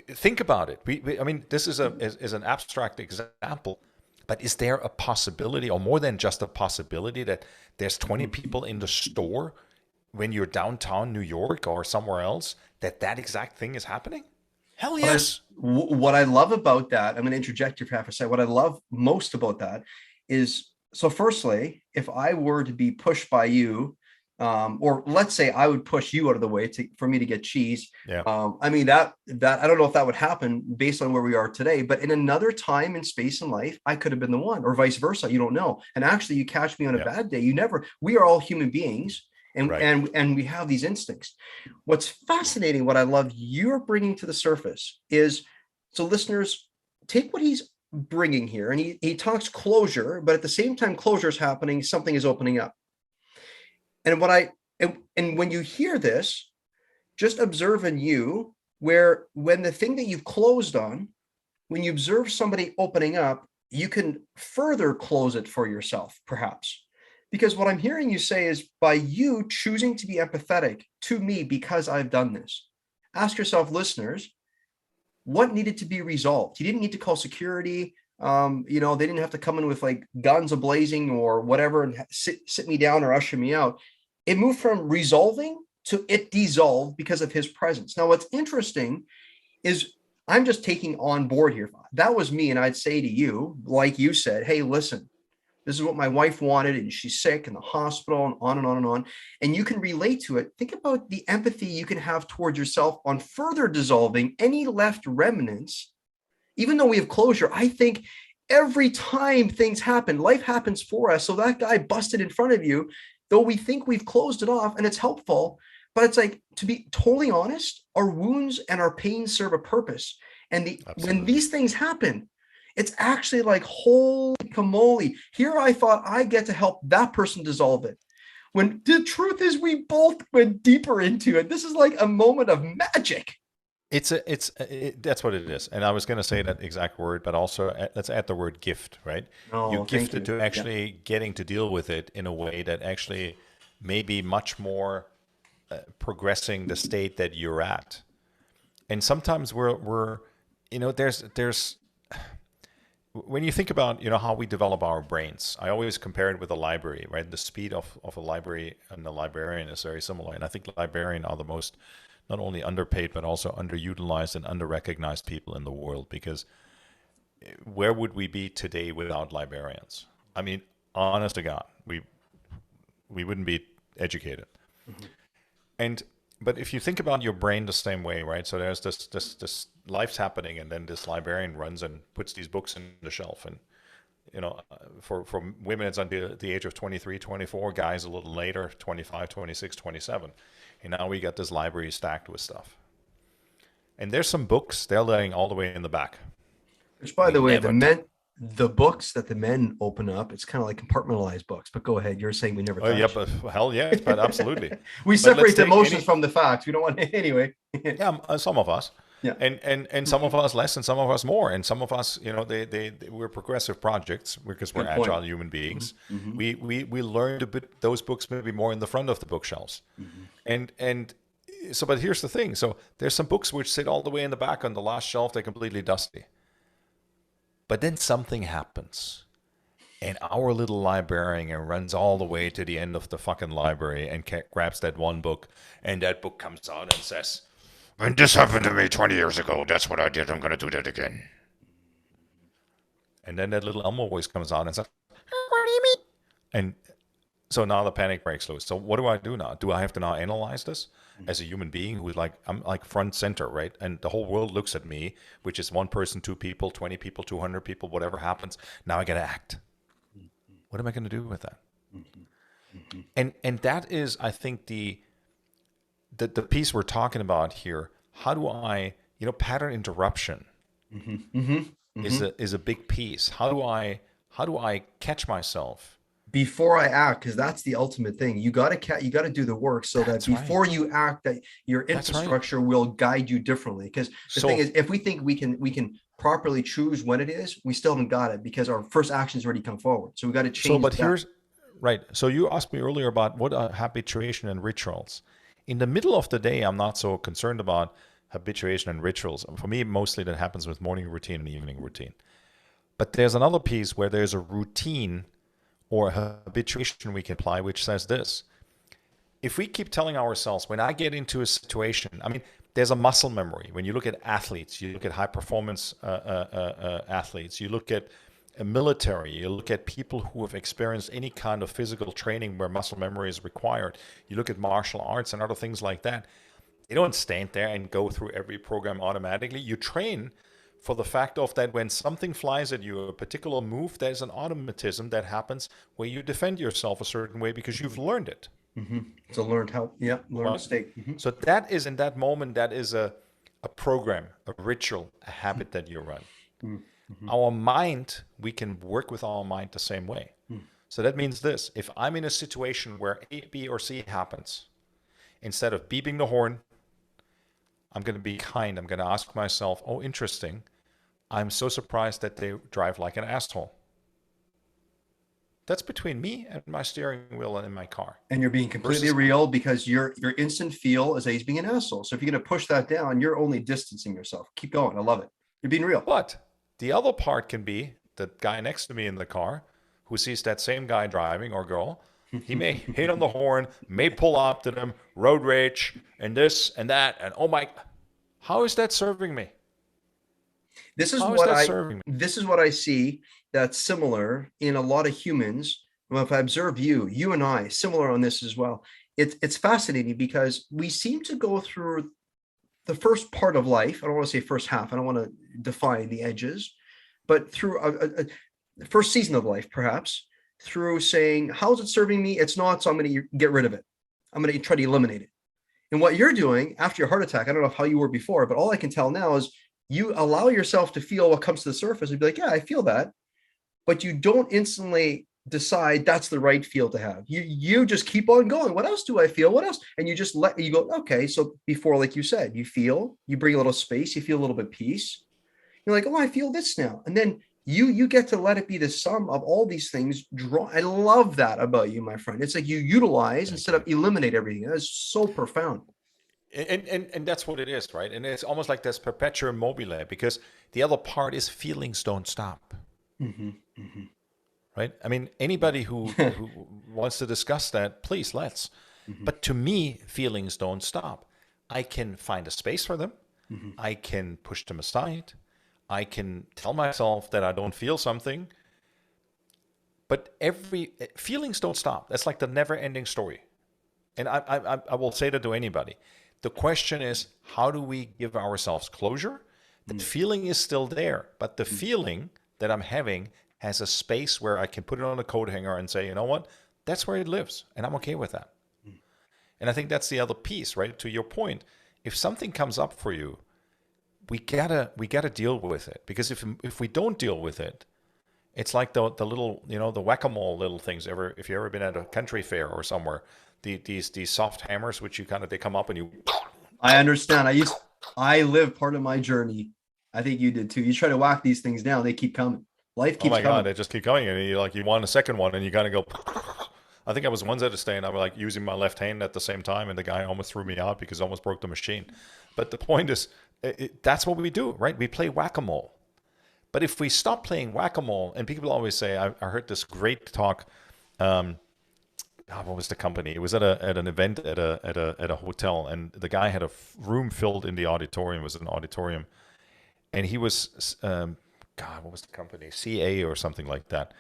Think about it. I mean, this is an abstract example, but is there a possibility, or more than just a possibility, that there's 20 people in the store when you're downtown New York or somewhere else that exact thing is happening? Hell yes. What I love about that, I'm going to interject here for half a second. What I love most about that is, so firstly, if I were to be pushed by you, or let's say I would push you out of the way for me to get cheese. Yeah. I mean, that I don't know if that would happen based on where we are today, but in another time and space in life, I could have been the one, or vice versa. You don't know. And actually, you catch me on a bad day. We are all human beings. And, Right. and we have these instincts. What's fascinating, what I love you're bringing to the surface is, so listeners, take what he's bringing here, and he talks closure, but at the same time closure is happening, something is opening up. And and when you hear this, just observe in you where, when the thing that you've closed on, when you observe somebody opening up, you can further close it for yourself, perhaps. Because what I'm hearing you say is, by you choosing to be empathetic to me because I've done this, ask yourself, listeners, what needed to be resolved? You didn't need to call security. They didn't have to come in with like guns ablazing or whatever and sit me down or usher me out. It moved from resolving to it dissolved because of his presence. Now, what's interesting is, I'm just taking on board here. That was me. And I'd say to you, like you said, hey, listen, this is what my wife wanted, and she's sick in the hospital, and on and on and on. And you can relate to it. Think about the empathy you can have towards yourself on further dissolving any left remnants. Even though we have closure, I think every time things happen, life happens for us. So that guy busted in front of you, though we think we've closed it off and it's helpful, but it's like, to be totally honest, our wounds and our pains serve a purpose. And when these things happen, it's actually like, holy camole, here I thought I get to help that person dissolve it. When the truth is, we both went deeper into it. This is like a moment of magic. That's what it is. And I was going to say that exact word, but also let's add the word gift, right? You gifted to actually getting to deal with it in a way that actually may be much more progressing the state that you're at. And sometimes we're there's when you think about, how we develop our brains, I always compare it with a library, right? The speed of a library and the librarian is very similar. And I think librarians are the most not only underpaid, but also underutilized and underrecognized people in the world, because where would we be today without librarians? I mean, honest to God, we wouldn't be educated. Mm-hmm. But if you think about your brain the same way, right? So there's this life's happening, and then this librarian runs and puts these books in the shelf. And, for women, it's until the age of 23, 24, guys a little later, 25, 26, 27. And now we got this library stacked with stuff. And there's some books, they're laying all the way in the back. Which, by the way, the books that the men open up, it's kind of like compartmentalized books. But go ahead. You're saying we never touch. Oh, yeah, but hell yeah, but absolutely. We separate the emotions from the facts. We don't want to, anyway. Yeah, some of us. Yeah. And some of us less and some of us more. And some of us, we're progressive projects because we're agile human beings. Mm-hmm. We learn to put those books maybe more in the front of the bookshelves. Mm-hmm. And so, but here's the thing. So there's some books which sit all the way in the back on the last shelf. They're completely dusty. But then something happens. And our little librarian runs all the way to the end of the fucking library and grabs that one book. And that book comes out and says, "When this happened to me 20 years ago, that's what I did. I'm going to do that again." And then that little Elmo voice comes out and says, "What do you mean?" And so now the panic breaks loose. So what do I do now? Do I have to now analyze this? as a human being who's like, I'm like front center, right? And the whole world looks at me, which is one person, two people, 20 people, 200 people, whatever happens. Now I got to act. What am I going to do with that? And that is, I think, the piece we're talking about here. How do I, pattern interruption is a big piece. How do I catch myself? Before I act, because that's the ultimate thing. You got to do the work so that That's right. before you act, that your That's right. infrastructure will guide you differently. Because the So thing is, if we think we can properly choose when it is, we still haven't got it because our first actions already come forward. So we got to change but that. here's right. So you asked me earlier about what are habituation and rituals. In the middle of the day, I'm not so concerned about habituation and rituals. For me, mostly that happens with morning routine and evening routine. But there's another piece where there's a routine or a habituation we can apply, which says this. If we keep telling ourselves, when I get into a situation, I mean, there's a muscle memory. When you look at athletes, you look at high performance athletes, you look at a military, you look at people who have experienced any kind of physical training where muscle memory is required, you look at martial arts and other things like that. They don't stand there and go through every program automatically. You train for the fact of that when something flies at you, a particular move, there's an automatism that happens where you defend yourself a certain way because you've learned it. It's a learned help. Yeah, learned mistake. So that is, in that moment, that is a program, a ritual, a habit that you run. Our mind, we can work with our mind the same way. So that means this: if I'm in a situation where A, B, or C happens, instead of beeping the horn, I'm going to be kind. I'm going to ask myself, oh, interesting. I'm so surprised that they drive like an asshole. That's between me and my steering wheel and in my car. And you're being completely real because your instant feel is that he's being an asshole. So if you're going to push that down, you're only distancing yourself. Keep going. I love it. You're being real. But the other part can be the guy next to me in the car who sees that same guy driving or girl. He may hit on the horn, may pull up to them, road rage, and this and that. And oh my, how is that serving me? This is what I see that's similar in a lot of humans. Well, if I observe you and I, similar on this as well. It's fascinating because we seem to go through the first part of life. I don't want to say first half. I don't want to define the edges, but through the first season of life, perhaps, through saying, how's it serving me? It's not, so I'm going to get rid of it. I'm going to try to eliminate it. And what you're doing after your heart attack, I don't know how you were before, but all I can tell now is you allow yourself to feel what comes to the surface and be like, yeah, I feel that. But you don't instantly decide that's the right feel to have. You just keep on going. What else do I feel? What else? And you just you go, okay. So before, like you said, you feel, you bring a little space, you feel a little bit of peace. You're like, oh, I feel this now. And then you get to let it be the sum of all these things. I love that about you, my friend. It's like you utilize instead of eliminate everything. That is so profound. And that's what it is, right? And it's almost like this perpetuum mobile, because the other part is feelings don't stop. Right? I mean, anybody who wants to discuss that, please, let's. But to me, feelings don't stop. I can find a space for them. I can push them aside. I can tell myself that I don't feel something. But feelings don't stop. That's like the never-ending story. And I will say that to anybody. The question is, how do we give ourselves closure? The feeling is still there, but the feeling that I'm having has a space where I can put it on a coat hanger and say, you know what? That's where it lives, and I'm okay with that. And I think that's the other piece, right? To your point, if something comes up for you, we gotta deal with it, because if we don't deal with it, it's like the little, the whack-a-mole little things. If you ever been at a country fair or somewhere, these soft hammers, which they come up and you. I understand. I live part of my journey. I think you did too. You try to whack these things down, they keep coming. Life keeps coming. Oh my God, they just keep coming, and you want a second one, and you gotta go. I think I was once at a stand, I was like using my left hand at the same time, and the guy almost threw me out because I almost broke the machine. But the point is, that's what we do, right? We play whack-a-mole. But if we stop playing whack-a-mole, and people always say, I heard this great talk. What was the company? It was at an event at a hotel, and the guy had a room filled in the auditorium. It was an auditorium, and he was what was the company? CA or something like that.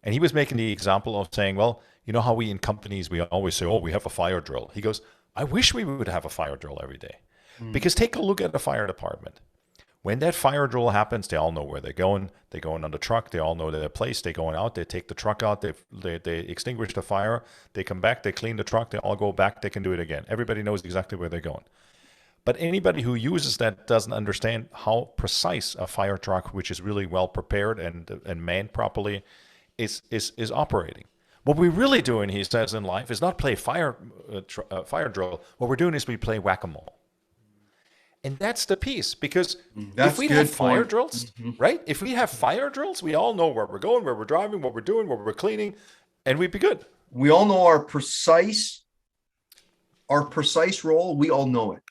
And he was making the example of saying, well, you know how we in companies, we always say, oh, we have a fire drill. He goes, I wish we would have a fire drill every day. Mm. Because take a look at the fire department. When that fire drill happens, they all know where they're going. They're going on the truck. They all know their place. They're going out. They take the truck out. They extinguish the fire. They come back. They clean the truck. They all go back. They can do it again. Everybody knows exactly where they're going. But anybody who uses that doesn't understand how precise a fire truck, which is really well prepared and manned properly, is operating. What we're really doing, he says, in life is not play fire drill. What we're doing is we play whack-a-mole. And that's the piece, because That's if we good have fire point. drills, right? If we have fire drills, we all know where we're going, where we're driving, what we're doing, what we're cleaning, and we'd be good. We all know our precise role. We all know it.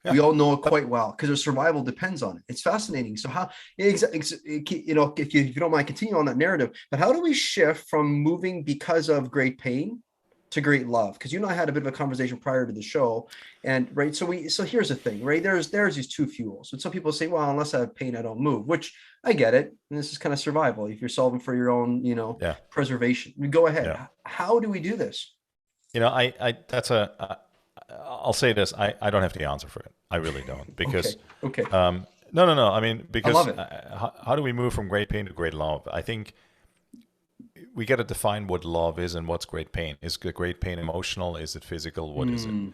Yeah. We all know it quite well because our survival depends on it. It's fascinating. So how, you know, if you don't mind, continue on that narrative, but how do we shift from moving because of great pain to great love? Because you and I had a bit of a conversation prior to the show, and right. So here's the thing, right? There's these two fuels. And some people say, well, unless I have pain, I don't move, which I get it. And this is kind of survival. If you're solving for your own, you know, Yeah. preservation, go ahead. Yeah. How do we do this? You know, I'll say this. I don't have the answer for it. I really don't. Because, okay. no. I mean, because I love it. How do we move from great pain to great love? I think we got to define what love is and what's great pain. Is great pain emotional? Is it physical? What is it?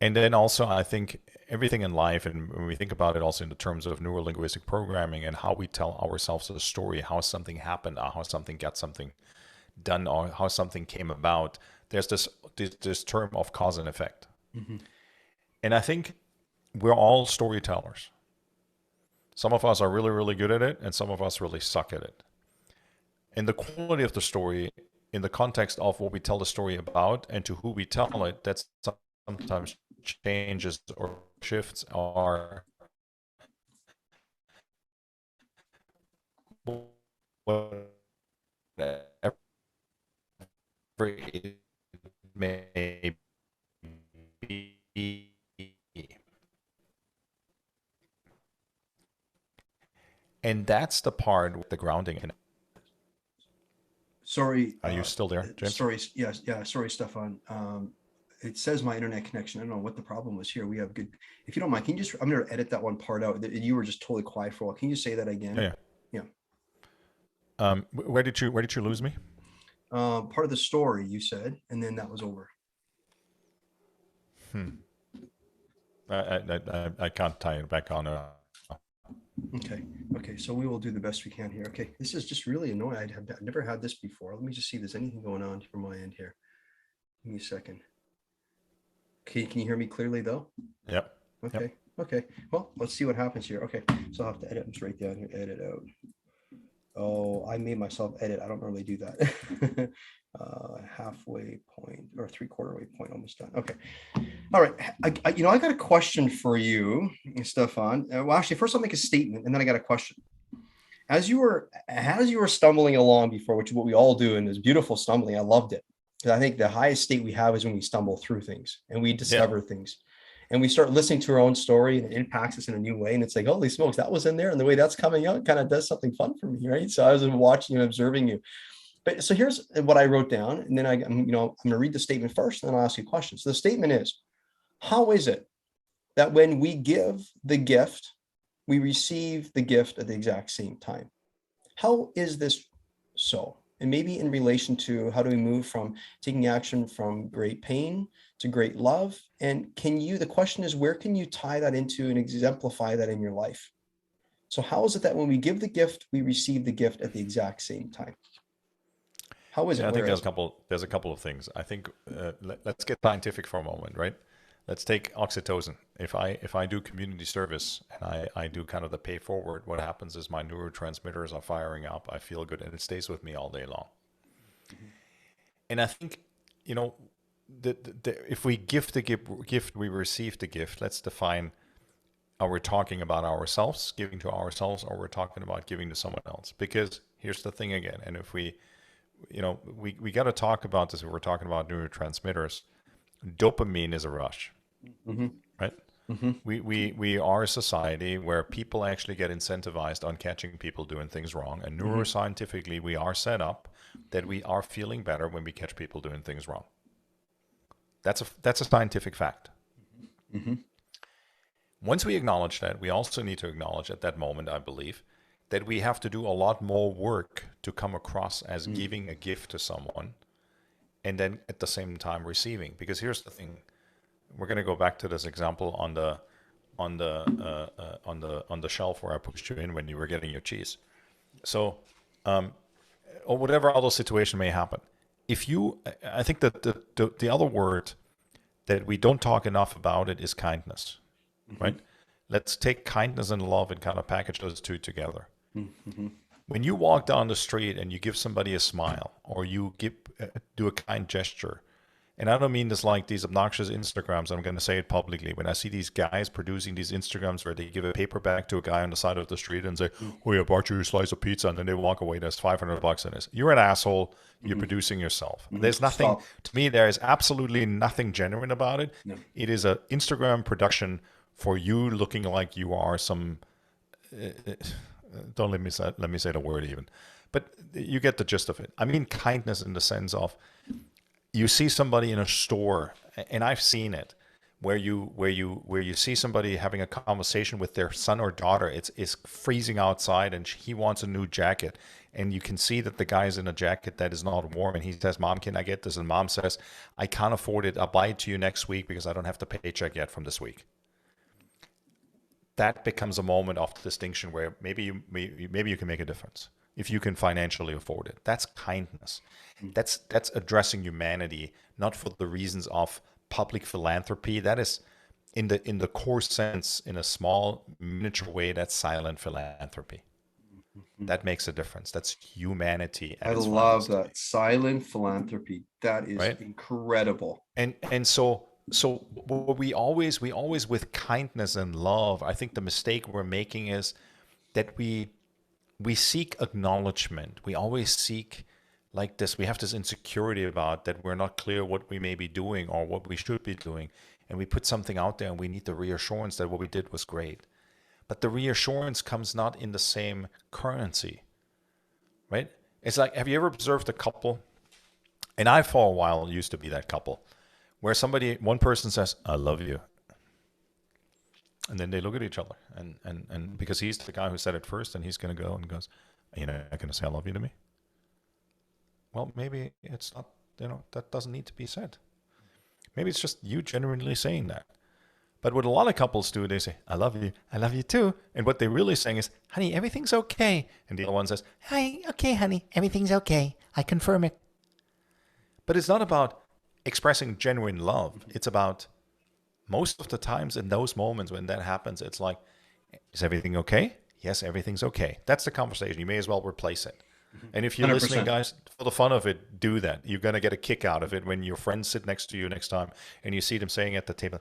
And then also, I think everything in life, and when we think about it also in the terms of neurolinguistic programming and how we tell ourselves a story, how something happened, or how something got something done, or how something came about, there's this term of cause and effect. And I think we're all storytellers. Some of us are really, really good at it, and some of us really suck at it. And the quality of the story in the context of what we tell the story about and to who we tell it, that sometimes changes or shifts our whatever it may be. And that's the part with the grounding. Sorry. Are you still there, James? Sorry. Yes. Yeah. Sorry, Stefan. It says my internet connection. I don't know what the problem was here. We have good. If you don't mind, can you just? I'm going to edit that one part out. You were just totally quiet for a while. Can you say that again? Yeah. Where did you lose me? Part of the story you said, and then that was over. I can't tie it back on. Okay. So we will do the best we can here. Okay. This is just really annoying. I've never had this before. Let me just see if there's anything going on from my end here. Give me a second. Okay. Can you hear me clearly though? Yep. Okay. Yep. Okay. Well, let's see what happens here. Okay. So I'll have to edit. I'm just right down here. Edit out. Oh, I made myself edit. I don't normally do that. Halfway point or 3/4 way point, almost done. Okay. All right. I got a question for you, Stefan. Well, actually, first I'll make a statement and then I got a question. As you were stumbling along before, which is what we all do, and this beautiful stumbling, I loved it. Because I think the highest state we have is when we stumble through things and we discover things. And we start listening to our own story and it impacts us in a new way. And it's like, holy smokes, that was in there. And the way that's coming out kind of does something fun for me, right? So I was watching and observing you. But so here's what I wrote down. And then I'm going to read the statement first, and then I'll ask you a question. So the statement is, how is it that when we give the gift, we receive the gift at the exact same time? How is this so? And maybe in relation to how do we move from taking action from great pain to great love? And the question is, where can you tie that into and exemplify that in your life? So how is it that when we give the gift, we receive the gift at the exact same time? How is it? I think there's a couple of things. I think let's get scientific for a moment, right? Let's take oxytocin. If I do community service and I do kind of the pay forward, what happens is my neurotransmitters are firing up. I feel good, and it stays with me all day long. And I think, if we give the gift, we receive the gift. Let's define: are we talking about ourselves, giving to ourselves, or we're talking about giving to someone else? Because here's the thing again, and if we got to talk about this. If we're talking about neurotransmitters, dopamine is a rush, right? We are a society where people actually get incentivized on catching people doing things wrong, and neuroscientifically, we are set up that we are feeling better when we catch people doing things wrong. That's a scientific fact. Mm-hmm. Once we acknowledge that, we also need to acknowledge at that moment, I believe, that we have to do a lot more work to come across as giving a gift to someone and then at the same time receiving. Because here's the thing: we're going to go back to this example on the shelf where I pushed you in when you were getting your cheese. So, or whatever other situation may happen. I think that the other word that we don't talk enough about it is kindness, right? Let's take kindness and love and kind of package those two together. Mm-hmm. When you walk down the street and you give somebody a smile or you do a kind gesture, and I don't mean this like these obnoxious Instagrams, I'm going to say it publicly. When I see these guys producing these Instagrams where they give a paper bag to a guy on the side of the street and say, oh, yeah, I bought you a slice of pizza, and then they walk away, there's $500 in this. You're an asshole. You're producing yourself. There's nothing, to me, there is absolutely nothing genuine about it. No. It is an Instagram production for you looking like you are some, don't let me say the word even, but you get the gist of it. I mean kindness in the sense of, you see somebody in a store, and I've seen it, where you see somebody having a conversation with their son or daughter. It's freezing outside, and he wants a new jacket, and you can see that the guy's in a jacket that is not warm, and he says, "Mom, can I get this?" And mom says, "I can't afford it. I'll buy it to you next week because I don't have the paycheck yet from this week." That becomes a moment of distinction where maybe you can make a difference if you can financially afford it. That's kindness. That's addressing humanity, not for the reasons of public philanthropy. That is, in the core sense, in a small miniature way, that's silent philanthropy. That makes a difference. That's humanity. I love that. Silent philanthropy. That is right? Incredible. And so what we always with kindness and love, I think the mistake we're making is that we seek acknowledgement. We always seek like this. We have this insecurity about that we're not clear what we may be doing or what we should be doing. And we put something out there and we need the reassurance that what we did was great. But the reassurance comes not in the same currency, right? It's like, have you ever observed a couple? And I, for a while, used to be that couple where one person says, "I love you." And then they look at each other, and because he's the guy who said it first, and he's going to go and goes, "You're not going to say I love you to me?" Well, maybe it's not, that doesn't need to be said. Maybe it's just you genuinely saying that. But what a lot of couples do, they say, "I love you too." And what they're really saying is, "Honey, everything's okay." And the other one says, "Hi, okay, honey, everything's okay. I confirm it." But it's not about expressing genuine love. It's about, most of the times in those moments when that happens, it's like, "Is everything okay?" "Yes, everything's okay." That's the conversation. You may as well replace it. And if you're 100%. listening, guys, for the fun of it, do that. You're going to get a kick out of it when your friends sit next to you next time and you see them saying at the table,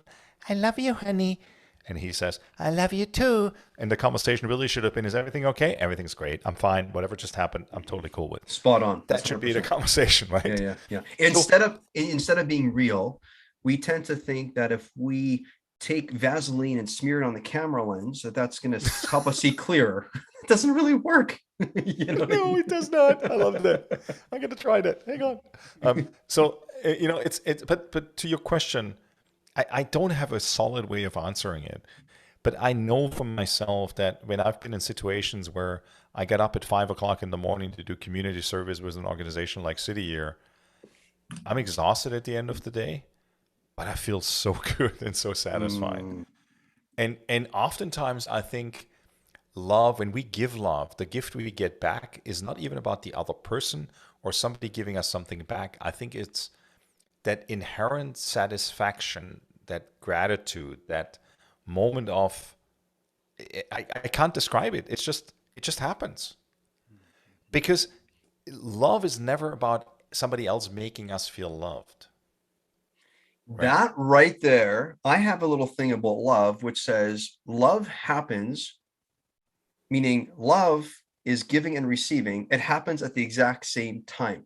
"I love you, honey." And he says, "I love you too." And the conversation really should have been, "Is everything okay?" "Everything's great. I'm fine. Whatever just happened, I'm totally cool with." Spot on. That should be the conversation, right? Yeah. Instead of being real, we tend to think that if we take Vaseline and smear it on the camera lens, that's going to help us see clearer. It doesn't really work. No, it does not. I love that. I'm going to try that. Hang on. But to your question, I don't have a solid way of answering it. But I know for myself that when I've been in situations where I get up at 5 o'clock in the morning to do community service with an organization like City Year, I'm exhausted at the end of the day, but I feel so good and so satisfying. And oftentimes I think love, when we give love, the gift we get back is not even about the other person or somebody giving us something back. I think it's that inherent satisfaction, that gratitude, that moment of, I can't describe it. It just happens. Because love is never about somebody else making us feel loved. Right? That right there, I have a little thing about love, which says love happens, meaning love is giving and receiving. It happens at the exact same time.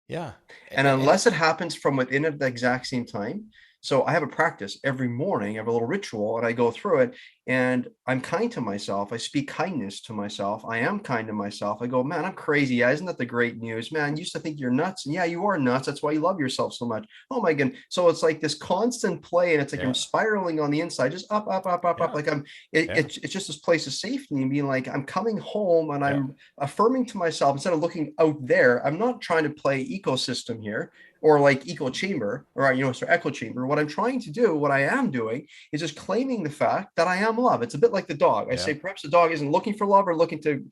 Yeah. And unless it happens from within at the exact same time, So I have a practice every morning. I have a little ritual and I go through it, and I'm kind to myself. I speak kindness to myself. I am kind to myself. I go, man, I'm crazy. Yeah, isn't that the great news? Man, you used to think you're nuts. And yeah, you are nuts. That's why you love yourself so much. Oh my goodness. So it's like this constant play, and it's like I'm Yeah. spiraling on the inside, just up, up, up, up, up. Yeah. Like Yeah. it's just this place of safety and being like, I'm coming home and Yeah. I'm affirming to myself instead of looking out there. I'm not trying to play ecosystem here or like echo chamber or, so echo chamber. What I'm trying to do, what I am doing is just claiming the fact that I am love. It's a bit like the dog. I Yeah. say perhaps the dog isn't looking for love or looking to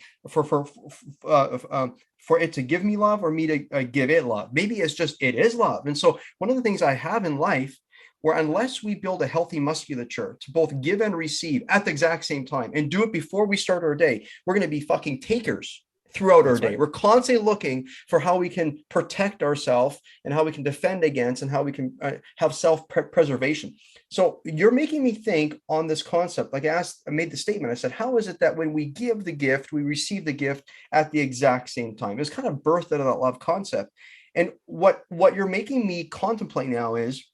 for it to give me love or me to give it love. Maybe it's just it is love. And so one of the things I have in life, where unless we build a healthy musculature to both give and receive at the exact same time and do it before we start our day, we're going to be fucking takers throughout our That's day. right. We're constantly looking for how we can protect ourselves and how we can defend against and how we can have self-preservation. So you're making me think on this concept. Like I made the statement. I said, how is it that when we give the gift, we receive the gift at the exact same time? It's kind of birthed out of that love concept. And what you're making me contemplate now is,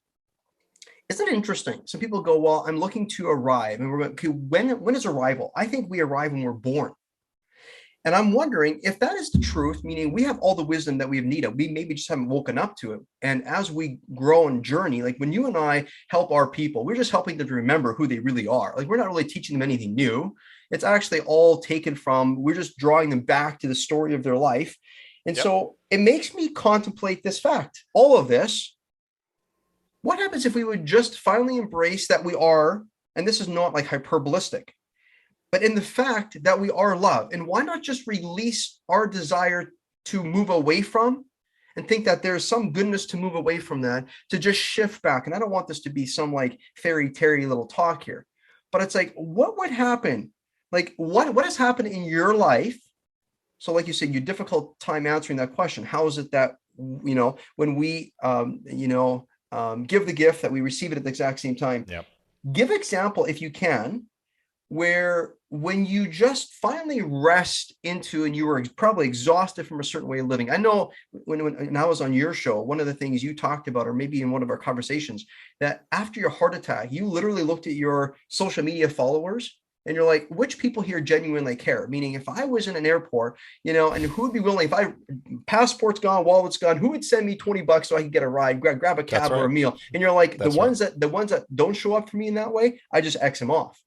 isn't it interesting? Some people go, well, I'm looking to arrive. And we're going, okay, when is arrival? I think we arrive when we're born. And I'm wondering if that is the truth, meaning we have all the wisdom that we have needed. We maybe just haven't woken up to it. And as we grow and journey, like when you and I help our people, we're just helping them to remember who they really are. Like we're not really teaching them anything new. It's actually all taken from, we're just drawing them back to the story of their life. And Yep. so it makes me contemplate this fact. All of this, what happens if we would just finally embrace that we are, and this is not like hyperbolistic, but in the fact that we are love? And why not just release our desire to move away from and think that there's some goodness to move away from that, to just shift back? And I don't want this to be some like fairy tale little talk here, but it's like, what would happen? Like what has happened in your life? So like you said, you difficult time answering that question. How is it that, when we, give the gift, that we receive it at the exact same time? Yep. Give example, if you can, where when you just finally rest into, and you were probably exhausted from a certain way of living. I know when I was on your show, one of the things you talked about, or maybe in one of our conversations, that after your heart attack, you literally looked at your social media followers and you're like, which people here genuinely care? Meaning, if I was in an airport, and who would be willing, if I passport's gone, wallet's gone, who would send me $20 so I could get a ride, grab a cab or a meal? And you're like, the ones that don't show up for me in that way, I just X them off.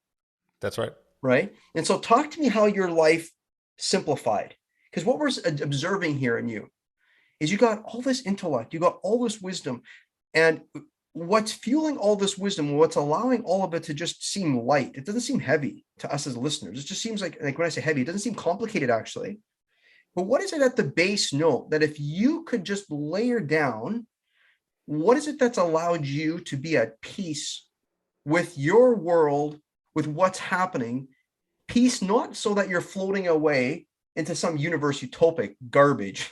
That's right. Right. And so talk to me how your life simplified, because what we're observing here in you is you got all this intellect, you got all this wisdom, and what's fueling all this wisdom, what's allowing all of it to just seem light. It doesn't seem heavy to us as listeners. It just seems like when I say heavy, it doesn't seem complicated actually. But what is it at the base note that if you could just layer down, what is it that's allowed you to be at peace with your world, with what's happening? Peace, not so that you're floating away into some universe utopic garbage,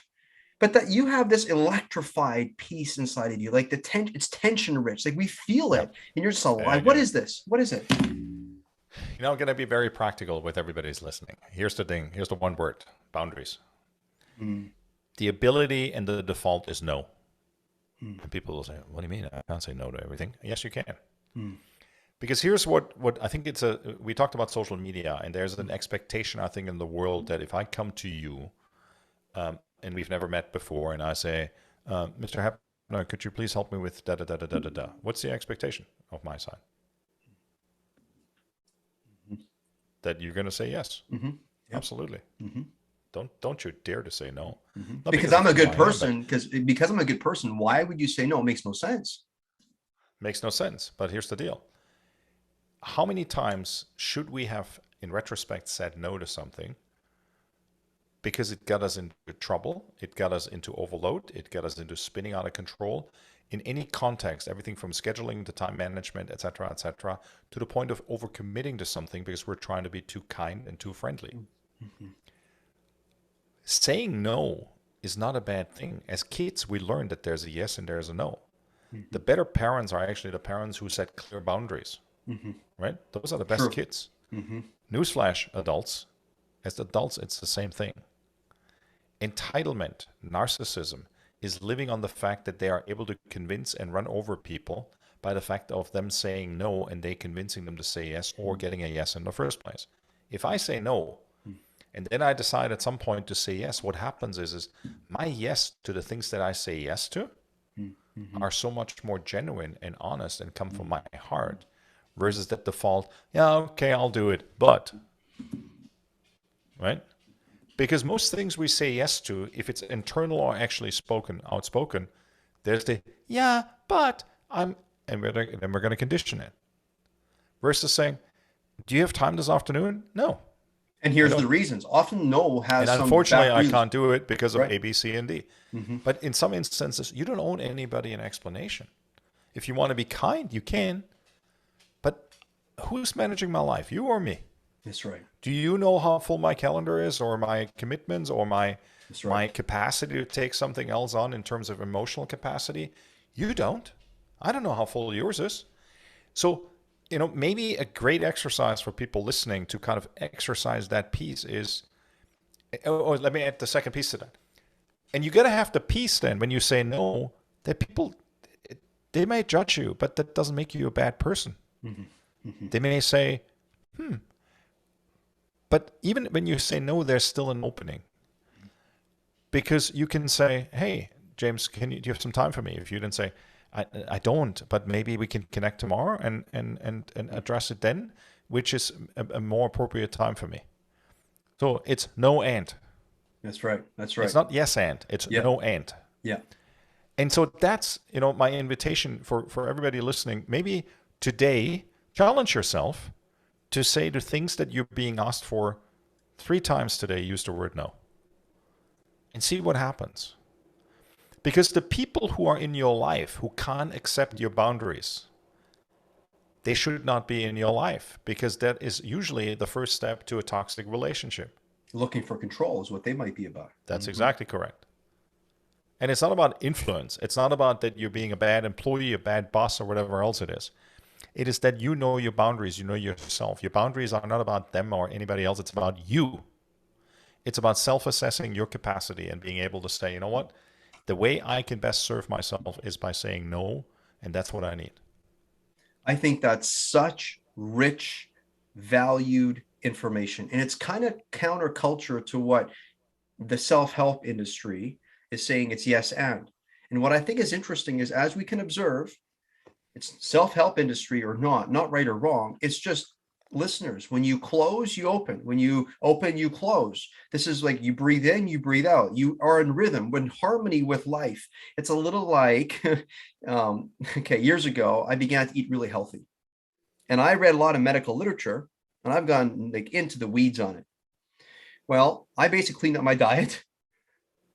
but that you have this electrified peace inside of you, like it's tension rich, like we feel it, and you're just alive. What is this? What is it? I'm going to be very practical with everybody who's listening. Here's the thing. Here's the one word: boundaries. The ability and the default is no. And people will say, what do you mean? I can't say no to everything. Yes, you can. Because here's what I think we talked about social media, and there's an expectation, I think, in the world that if I come to you, and we've never met before, and I say, Mr. Hepner, could you please help me with da da da da da da da? What's the expectation of my side? That you're going to say yes. Yep. Absolutely. Don't you dare to say no. Because I'm a good person. Because I'm a good person. Why would you say no? It makes no sense. Makes no sense. But here's the deal. How many times should we have, in retrospect, said no to something because it got us into trouble, it got us into overload, it got us into spinning out of control in any context, everything from scheduling to time management, etc., to the point of overcommitting to something because we're trying to be too kind and too friendly. Saying no is not a bad thing. As kids, we learn that there's a yes and there's a no. The better parents are actually the parents who set clear boundaries. Right? Those are the best kids. Newsflash, adults. As adults, it's the same thing. Entitlement, narcissism, is living on the fact that they are able to convince and run over people by the fact of them saying no and they convincing them to say yes or getting a yes in the first place. If I say no, and then I decide at some point to say yes, what happens is my yes to the things that I say yes to are so much more genuine and honest and come from my heart versus that default, yeah, okay, I'll do it, but, right? Because most things we say yes to, if it's internal or actually outspoken, there's the, yeah, but and then we're going to condition it. Versus saying, do you have time this afternoon? No. And here's the reasons. Often no has and some unfortunately, back I reasons. can't do it because of Right. A, B, C, and D. But in some instances, you don't owe anybody an explanation. If you want to be kind, you can. But who's managing my life, you or me? That's right. Do you know how full my calendar is, or my commitments, or my That's right. my capacity to take something else on in terms of emotional capacity? You don't. I don't know how full yours is. So, maybe a great exercise for people listening to kind of exercise that piece is, or let me add the second piece to that. And you got to have the piece then when you say no, that people, they may judge you, but that doesn't make you a bad person. They may say, but even when you say no, there's still an opening. Because you can say, hey, James, do you have some time for me? If you didn't say, I don't, but maybe we can connect tomorrow and address it then, which is a more appropriate time for me. So it's no and. That's right. That's right. It's not yes and, it's no and. Yeah. And so that's, my invitation for everybody listening. Maybe today, challenge yourself to say the things that you're being asked for 3 times today, use the word no. And see what happens. Because the people who are in your life who can't accept your boundaries, they should not be in your life, because that is usually the first step to a toxic relationship. Looking for control is what they might be about. That's exactly correct. And it's not about influence. It's not about that you're being a bad employee, a bad boss, or whatever else it is. It is that you know your boundaries, you know yourself. Your boundaries are not about them or anybody else. It's about you. It's about self-assessing your capacity and being able to say, you know what? The way I can best serve myself is by saying no, and that's what I need. I think that's such rich, valued information. And it's kind of counterculture to what the self-help industry is saying it's yes and. And what I think is interesting is, as we can observe, it's self-help industry or not right or wrong. It's just, listeners, when you close, you open. When you open, you close. This is like you breathe in, you breathe out. You are in rhythm, in harmony with life. It's a little like, years ago, I began to eat really healthy. And I read a lot of medical literature, and I've gone like into the weeds on it. Well, I basically cleaned up my diet,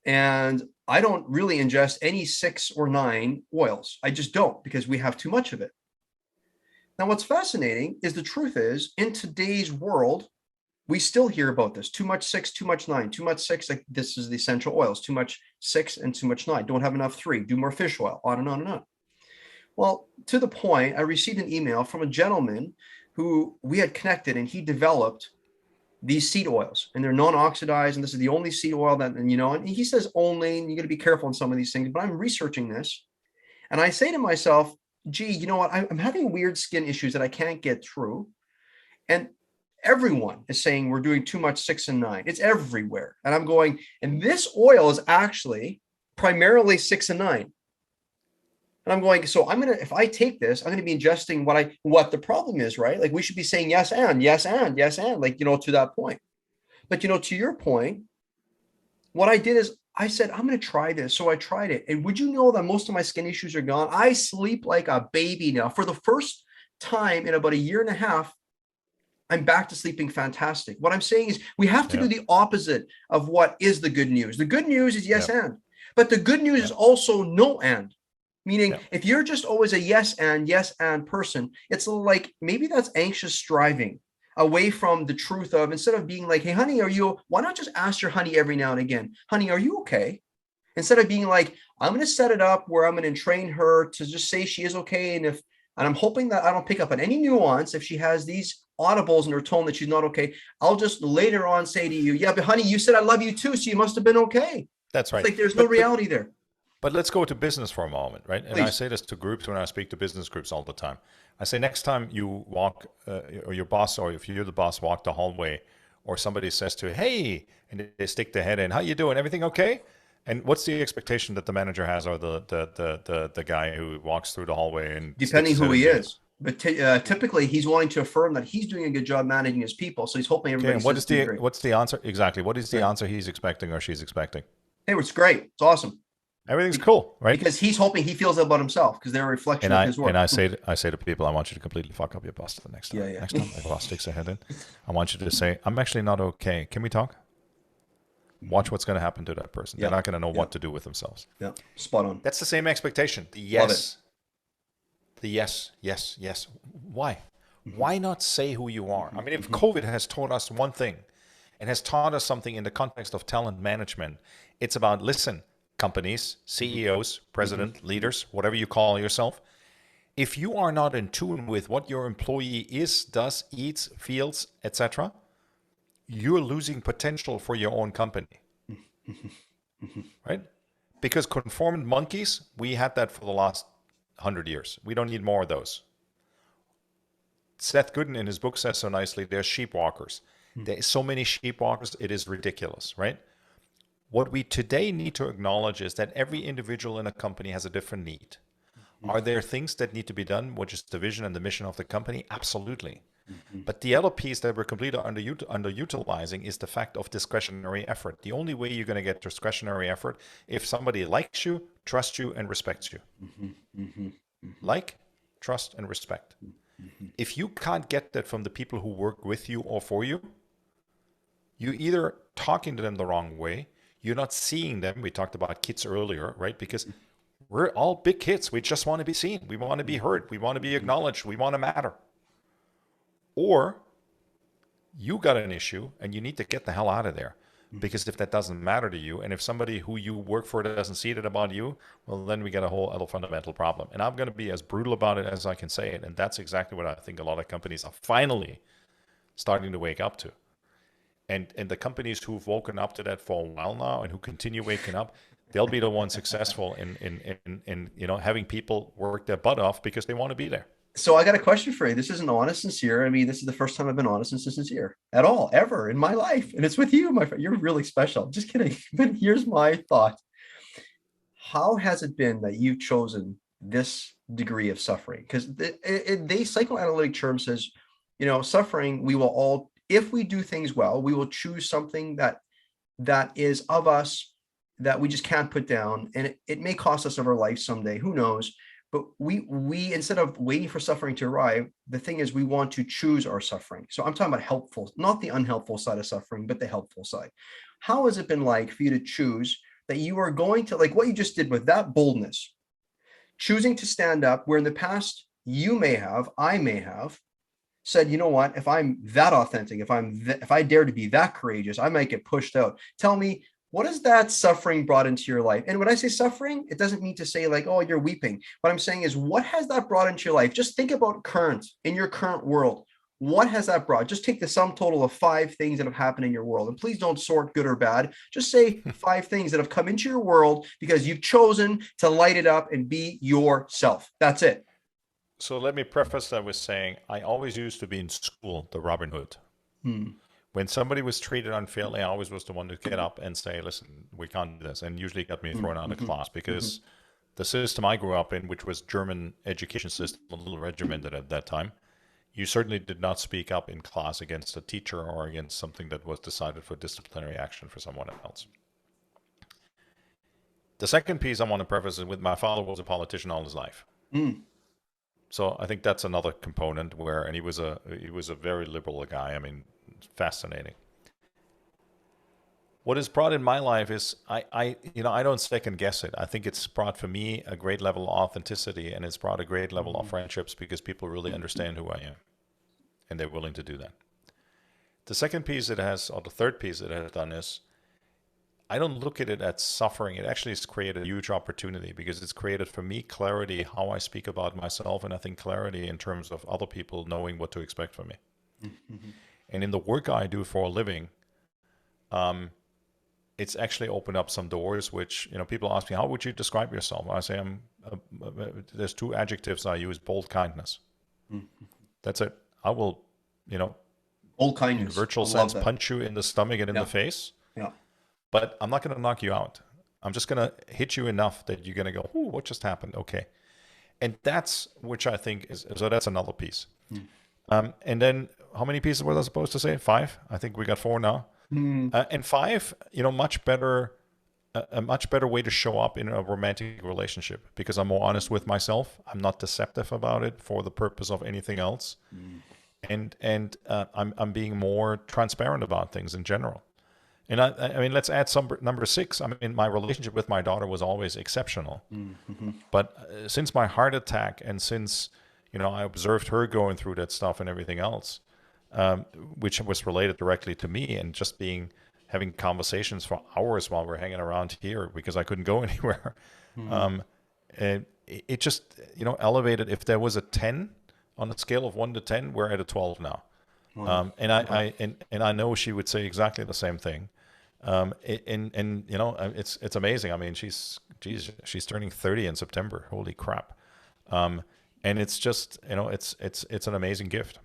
and I don't really ingest any 6 or 9 oils. I just don't, because we have too much of it. Now, what's fascinating is the truth is, in today's world, we still hear about this. Too much 6, too much 9, too much 6. Like, this is the essential oils. Too much 6 and too much 9. Don't have enough 3. Do more fish oil. On and on and on. Well, to the point, I received an email from a gentleman who we had connected, and he developed these seed oils, and they're non-oxidized. And this is the only seed oil that, and he says only, and you got to be careful on some of these things. But I'm researching this, and I say to myself, gee, you know what? I'm having weird skin issues that I can't get through. And everyone is saying we're doing too much 6 and 9. It's everywhere. And I'm going, and this oil is actually primarily 6 and 9. And I'm going, so if I take this, I'm going to be ingesting what the problem is, right? Like, we should be saying yes and, like, to that point. But, to your point, what I did is I said, I'm going to try this. So I tried it. And would you know that most of my skin issues are gone? I sleep like a baby now. For the first time in about a year and a half, I'm back to sleeping fantastic. What I'm saying is, we have to do the opposite of what is the good news. The good news is yes and. But the good news is also no and. Meaning, if you're just always a yes and person, it's like, maybe that's anxious striving away from the truth of, instead of being like, hey, honey, why not just ask your honey every now and again, honey, are you okay? Instead of being like, I'm going to set it up where I'm going to train her to just say she is okay. And I'm hoping that I don't pick up on any nuance. If she has these audibles in her tone that she's not okay, I'll just later on say to you, yeah, but honey, you said I love you too, so you must have been okay. That's right. It's like, there's no reality there. But let's go to business for a moment, right? And I Please. say this to groups when I speak to business groups all the time. I say next time you walk, or your boss, or if you're the boss, walk the hallway, or somebody says to you, "Hey," and they stick their head in, "How you doing? Everything okay?" And what's the expectation that the manager has, or the guy who walks through the hallway and sticks Depending his who head in he the is. But typically, he's wanting to affirm that he's doing a good job managing his people. So he's hoping okay? everybody And what says is he's the great. what's the answer exactly? What is the Right. answer he's expecting or she's expecting? Hey, it's great. It's awesome. Everything's cool, right? Because he's hoping he feels that about himself because they're a reflection And of I his and work. I say to people, I want you to completely fuck up your boss the next time. Yeah, yeah. Next time my boss sticks a head in, I want you to say, "I'm actually not okay. Can we talk?" Watch what's going to happen to that person. They're Yeah. not going to know Yeah. what to do with themselves. Yeah. Spot on. That's the same expectation. The Love it. yes, the yes, yes, yes. Why? Mm-hmm. Why not say who you are? I mean, if COVID has taught us one thing and has taught us something in the context of talent management, it's about, listen, companies, CEOs, president, leaders, whatever you call yourself, if you are not in tune with what your employee is, does, eats, feels, etc., you're losing potential for your own company, right? Because conformant monkeys, we had that for the last 100 years. We don't need more of those. Seth Godin in his book says so nicely, they're sheepwalkers. There are so many sheepwalkers, it is ridiculous, right? What we today need to acknowledge is that every individual in a company has a different need. Are there things that need to be done, which is the vision and the mission of the company? Absolutely. But the other piece that we're completely underutilizing is the fact of discretionary effort. The only way you're going to get discretionary effort if somebody likes you, trusts you, and respects you. Like, trust, and respect. If you can't get that from the people who work with you or for you, you're either talking to them the wrong way, you're not seeing them. We talked about kids earlier, right? Because we're all big kids. We just want to be seen. We want to be heard. We want to be acknowledged. We want to matter. Or you got an issue and you need to get the hell out of there. Because if that doesn't matter to you, and if somebody who you work for doesn't see it about you, well, then we get a whole other fundamental problem. And I'm going to be as brutal about it as I can say it. And that's exactly what I think a lot of companies are finally starting to wake up to. And the companies who've woken up to that for a while now and who continue waking up, they'll be the ones successful in having people work their butt off because they want to be there. So I got a question for you. This isn't honest, sincere. I mean, this is the first time I've been honest and sincere at all, ever in my life. And it's with you, my friend. You're really special. Just kidding. But here's my thought. How has it been that you've chosen this degree of suffering? Because the psychoanalytic term says, suffering, we will all, if we do things well, we will choose something that is of us that we just can't put down. And it may cost us of our life someday. Who knows? But we instead of waiting for suffering to arrive, the thing is we want to choose our suffering. So I'm talking about helpful, not the unhelpful side of suffering, but the helpful side. How has it been like for you to choose that you are going to, like what you just did with that boldness, choosing to stand up where in the past I may have said, you know what, if I'm that authentic, if I dare to be that courageous, I might get pushed out. Tell me, what has that suffering brought into your life? And when I say suffering, it doesn't mean to say like, oh, you're weeping. What I'm saying is, what has that brought into your life? Just think about in your current world. What has that brought? Just take the sum total of 5 things that have happened in your world. And please don't sort good or bad. Just say 5 things that have come into your world because you've chosen to light it up and be yourself. That's it. So let me preface that with saying I always used to be in school the Robin Hood. When somebody was treated unfairly, I always was the one to get up and say, listen, we can't do this. And usually got me thrown out of class because the system I grew up in, which was German education system, a little regimented at that time, you certainly did not speak up in class against a teacher or against something that was decided for disciplinary action for someone else. The second piece I want to preface is with my father was a politician all his life. So I think that's another component and he was a very liberal guy. I mean, fascinating. What is brought in my life is I don't second guess it. I think it's brought for me a great level of authenticity, and it's brought a great level of friendships because people really understand who I am, and they're willing to do that. The second piece it has, or the third piece it has done is, I don't look at it as suffering. It actually has created a huge opportunity because it's created for me clarity how I speak about myself, and I think clarity in terms of other people knowing what to expect from me. And in the work I do for a living, it's actually opened up some doors, which, people ask me, how would you describe yourself? I say, there's two adjectives I use: bold kindness. Mm. That's it. I will, you know, Bold in kindness. virtual I love sense, that. punch you in the stomach and in the Yeah. face, Yeah. but I'm not going to knock you out. I'm just going to hit you enough that you're going to go, "Ooh, what just happened?" Okay. And that's, which I think is, so that's another piece. Mm. And then how many pieces were I supposed to say? Five? I think we got four now. Mm. And five, much better, a much better way to show up in a romantic relationship, because I'm more honest with myself. I'm not deceptive about it for the purpose of anything else. Mm. And I'm being more transparent about things in general. And I mean, let's add some number six. I mean, my relationship with my daughter was always exceptional. Mm-hmm. But since my heart attack, and since I observed her going through that stuff and everything else, which was related directly to me, and just having conversations for hours while we're hanging around here because I couldn't go anywhere, Mm. and it just elevated. If there was a 10 on a scale of 1 to 10, we're at a 12 now. Wow. And Wow. and I know she would say exactly the same thing. And it's amazing. I mean, she's turning 30 in September. Holy crap! And it's just it's an amazing gift.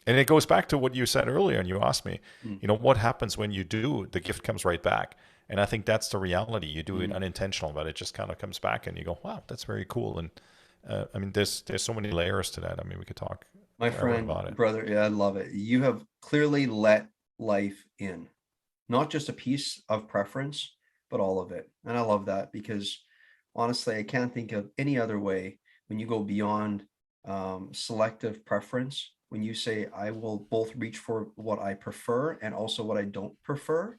And it goes back to what you said earlier, and you asked me, Mm. what happens when you do? The gift comes right back. And I think that's the reality. You do it Mm. unintentional, but it just kind of comes back, and you go, "Wow, that's very cool." And I mean, there's so many layers to that. I mean, we could talk My forever friend, about it. brother, yeah, I love it. You have clearly let life in, not just a piece of preference, but all of it. And I love that because honestly, I can't think of any other way when you go beyond selective preference, when you say, I will both reach for what I prefer and also what I don't prefer.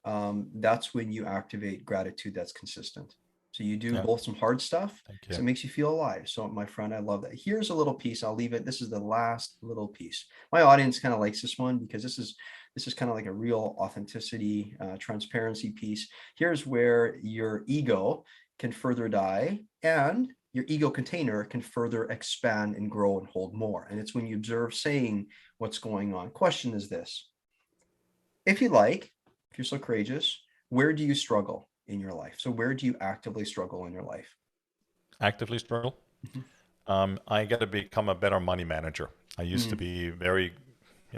That's when you activate gratitude that's consistent. So you do Yeah, both some hard stuff, thank so you. it makes you feel alive. So my friend, I love that. Here's a little piece. I'll leave it. This is the last little piece. My audience kind of likes this one because this is kind of like a real authenticity, transparency piece. Here's where your ego can further die and your ego container can further expand and grow and hold more. And it's when you observe saying what's going on. Question is this: if you like, if you're so courageous, where do you struggle in your life? So where do you actively struggle in your life? Actively struggle. Mhm. I got to become a better money manager. I used to Mm. be very,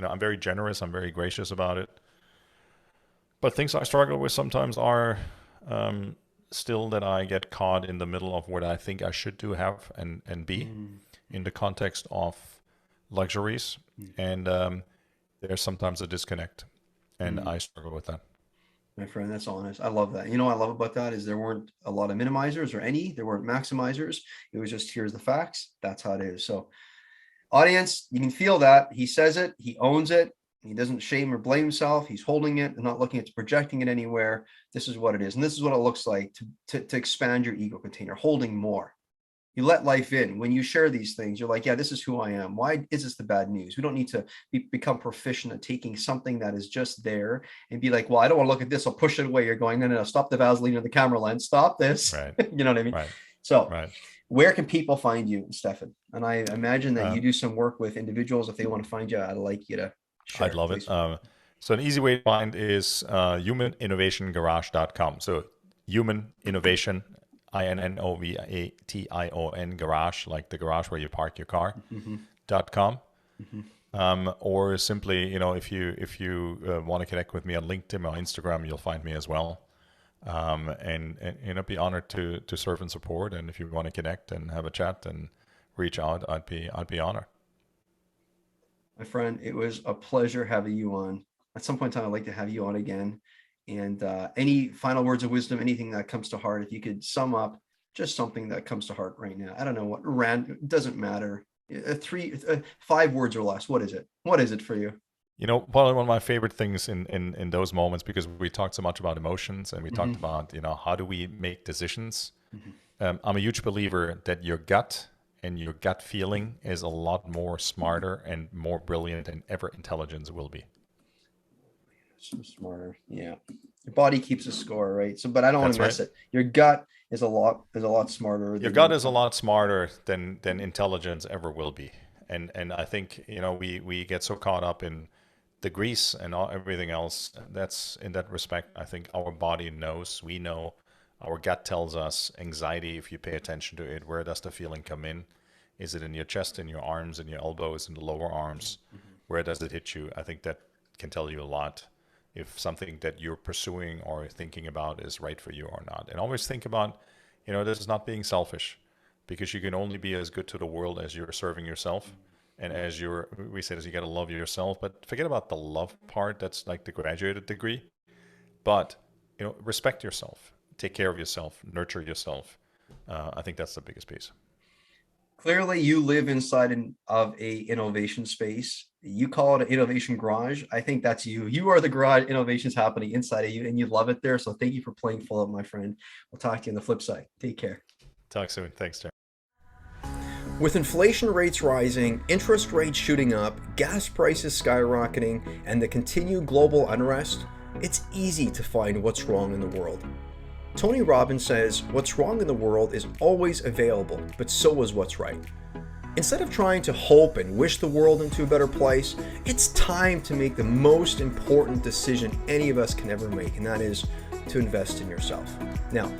I'm very generous. I'm very gracious about it. But things I struggle with sometimes are still that I get caught in the middle of what I think I should do, have, and be Mm. in the context of luxuries. Mm. And there's sometimes a disconnect. And Mm. I struggle with that. My friend, that's honest. I love that. You know what I love about that is there weren't a lot of minimizers or any, there weren't maximizers. It was just, here's the facts. That's how it is. So audience, you can feel that. He says it, he owns it. He doesn't shame or blame himself. He's holding it and not looking at projecting it anywhere. This is what it is. And this is what it looks like to expand your ego container, holding more. You let life in. When you share these things, you're like, yeah, this is who I am. Why is this the bad news? We don't need to become proficient at taking something that is just there and be like, well, I don't want to look at this. I'll push it away. You're going, no, no, no, stop the Vaseline or the camera lens. Stop this. Right, You know what I mean? right, So right. where can people find you, Stephan? And I imagine that you Um, do some work with individuals. If they want to find you, I'd like you to I'd share, love it. please. So an easy way to find is humaninnovationgarage.com. So human innovation, Innovatation garage, like the garage where you park your car, Mm-hmm. .com. Mm-hmm. Or simply, if you want to connect with me on LinkedIn or Instagram, you'll find me as well. And be honored to serve and support. And if you want to connect and have a chat and reach out, I'd be honored. My friend, it was a pleasure having you on. At some point in time, I'd like to have you on again. And any final words of wisdom, anything that comes to heart, if you could sum up just something that comes to heart right now. I don't know what it doesn't matter. 5 words or less. What is it? What is it for you? Probably one of my favorite things in those moments, because we talked so much about emotions and we talked Mm-hmm. about, how do we make decisions? Mm-hmm. I'm a huge believer that your gut and your gut feeling is a lot more smarter and more brilliant than ever intelligence will be. So smarter. Yeah. Your body keeps a score, right? So, but I don't want That's to miss right. it. Your gut is a lot smarter Your than gut your. is a lot smarter than intelligence ever will be. And I think, we get so caught up in the grease and everything else, that's in that respect, I think our body knows, we know, our gut tells us anxiety, if you pay attention to it, where does the feeling come in? Is it in your chest, in your arms, in your elbows, in the lower arms? Where does it hit you? I think that can tell you a lot if something that you're pursuing or thinking about is right for you or not. And always think about, this is not being selfish, because you can only be as good to the world as you're serving yourself. And as we say this, you got to love yourself, but forget about the love part. That's like the graduated degree. But, respect yourself, take care of yourself, nurture yourself. I think that's the biggest piece. Clearly, you live inside of a innovation space. You call it an innovation garage. I think that's you. You are the garage. Innovations happening inside of you, and you love it there. So thank you for playing full up, my friend. We'll talk to you on the flip side. Take care. Talk soon. Thanks, Jeremy. With inflation rates rising, interest rates shooting up, gas prices skyrocketing, and the continued global unrest, it's easy to find what's wrong in the world. Tony Robbins says, what's wrong in the world is always available, but so is what's right. Instead of trying to hope and wish the world into a better place, it's time to make the most important decision any of us can ever make, and that is to invest in yourself. Now,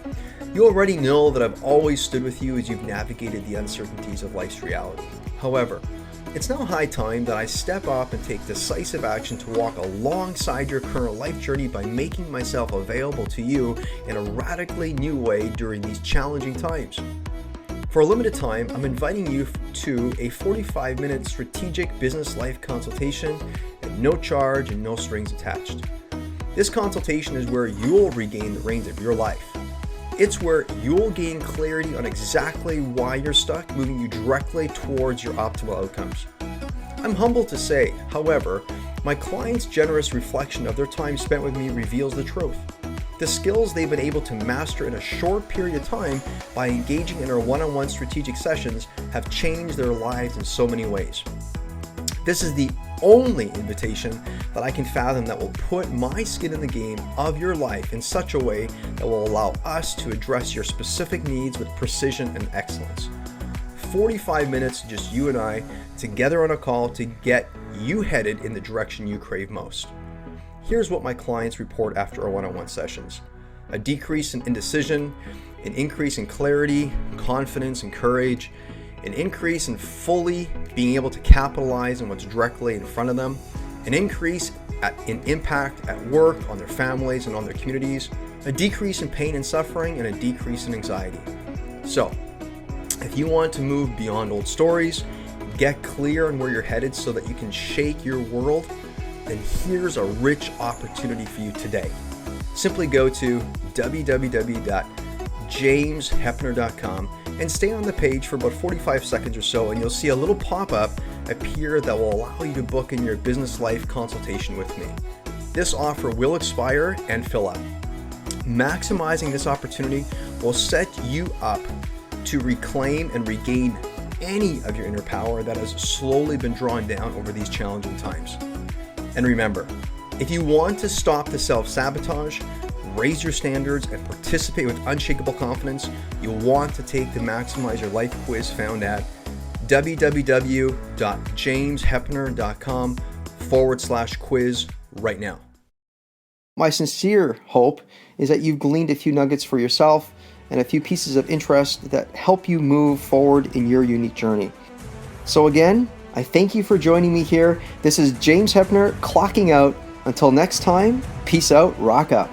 you already know that I've always stood with you as you've navigated the uncertainties of life's reality. However, it's now high time that I step up and take decisive action to walk alongside your current life journey by making myself available to you in a radically new way during these challenging times. For a limited time, I'm inviting you to a 45-minute strategic business life consultation at no charge and no strings attached. This consultation is where you'll regain the reins of your life. It's where you'll gain clarity on exactly why you're stuck, moving you directly towards your optimal outcomes. I'm humbled to say, however, my clients' generous reflection of their time spent with me reveals the truth. The skills they've been able to master in a short period of time by engaging in our one-on-one strategic sessions have changed their lives in so many ways. This is the only invitation that I can fathom that will put my skin in the game of your life in such a way that will allow us to address your specific needs with precision and excellence. 45 minutes, just you and I, together on a call to get you headed in the direction you crave most. Here's what my clients report after our one-on-one sessions. A decrease in indecision, an increase in clarity, confidence, and courage, an increase in fully being able to capitalize on what's directly in front of them, an increase in impact at work, on their families, and on their communities, a decrease in pain and suffering, and a decrease in anxiety. So, if you want to move beyond old stories, get clear on where you're headed so that you can shake your world, then here's a rich opportunity for you today. Simply go to www.jameshepner.com and stay on the page for about 45 seconds or so, and you'll see a little pop-up appear that will allow you to book in your business life consultation with me. This offer will expire and fill up. Maximizing this opportunity will set you up to reclaim and regain any of your inner power that has slowly been drawn down over these challenging times. And remember, if you want to stop the self-sabotage, raise your standards, and participate with unshakable confidence, you'll want to take the Maximize Your Life quiz found at www.jameshepner.com/quiz right now. My sincere hope is that you've gleaned a few nuggets for yourself and a few pieces of interest that help you move forward in your unique journey. So again, I thank you for joining me here. This is James Hepner clocking out. Until next time, peace out, rock out.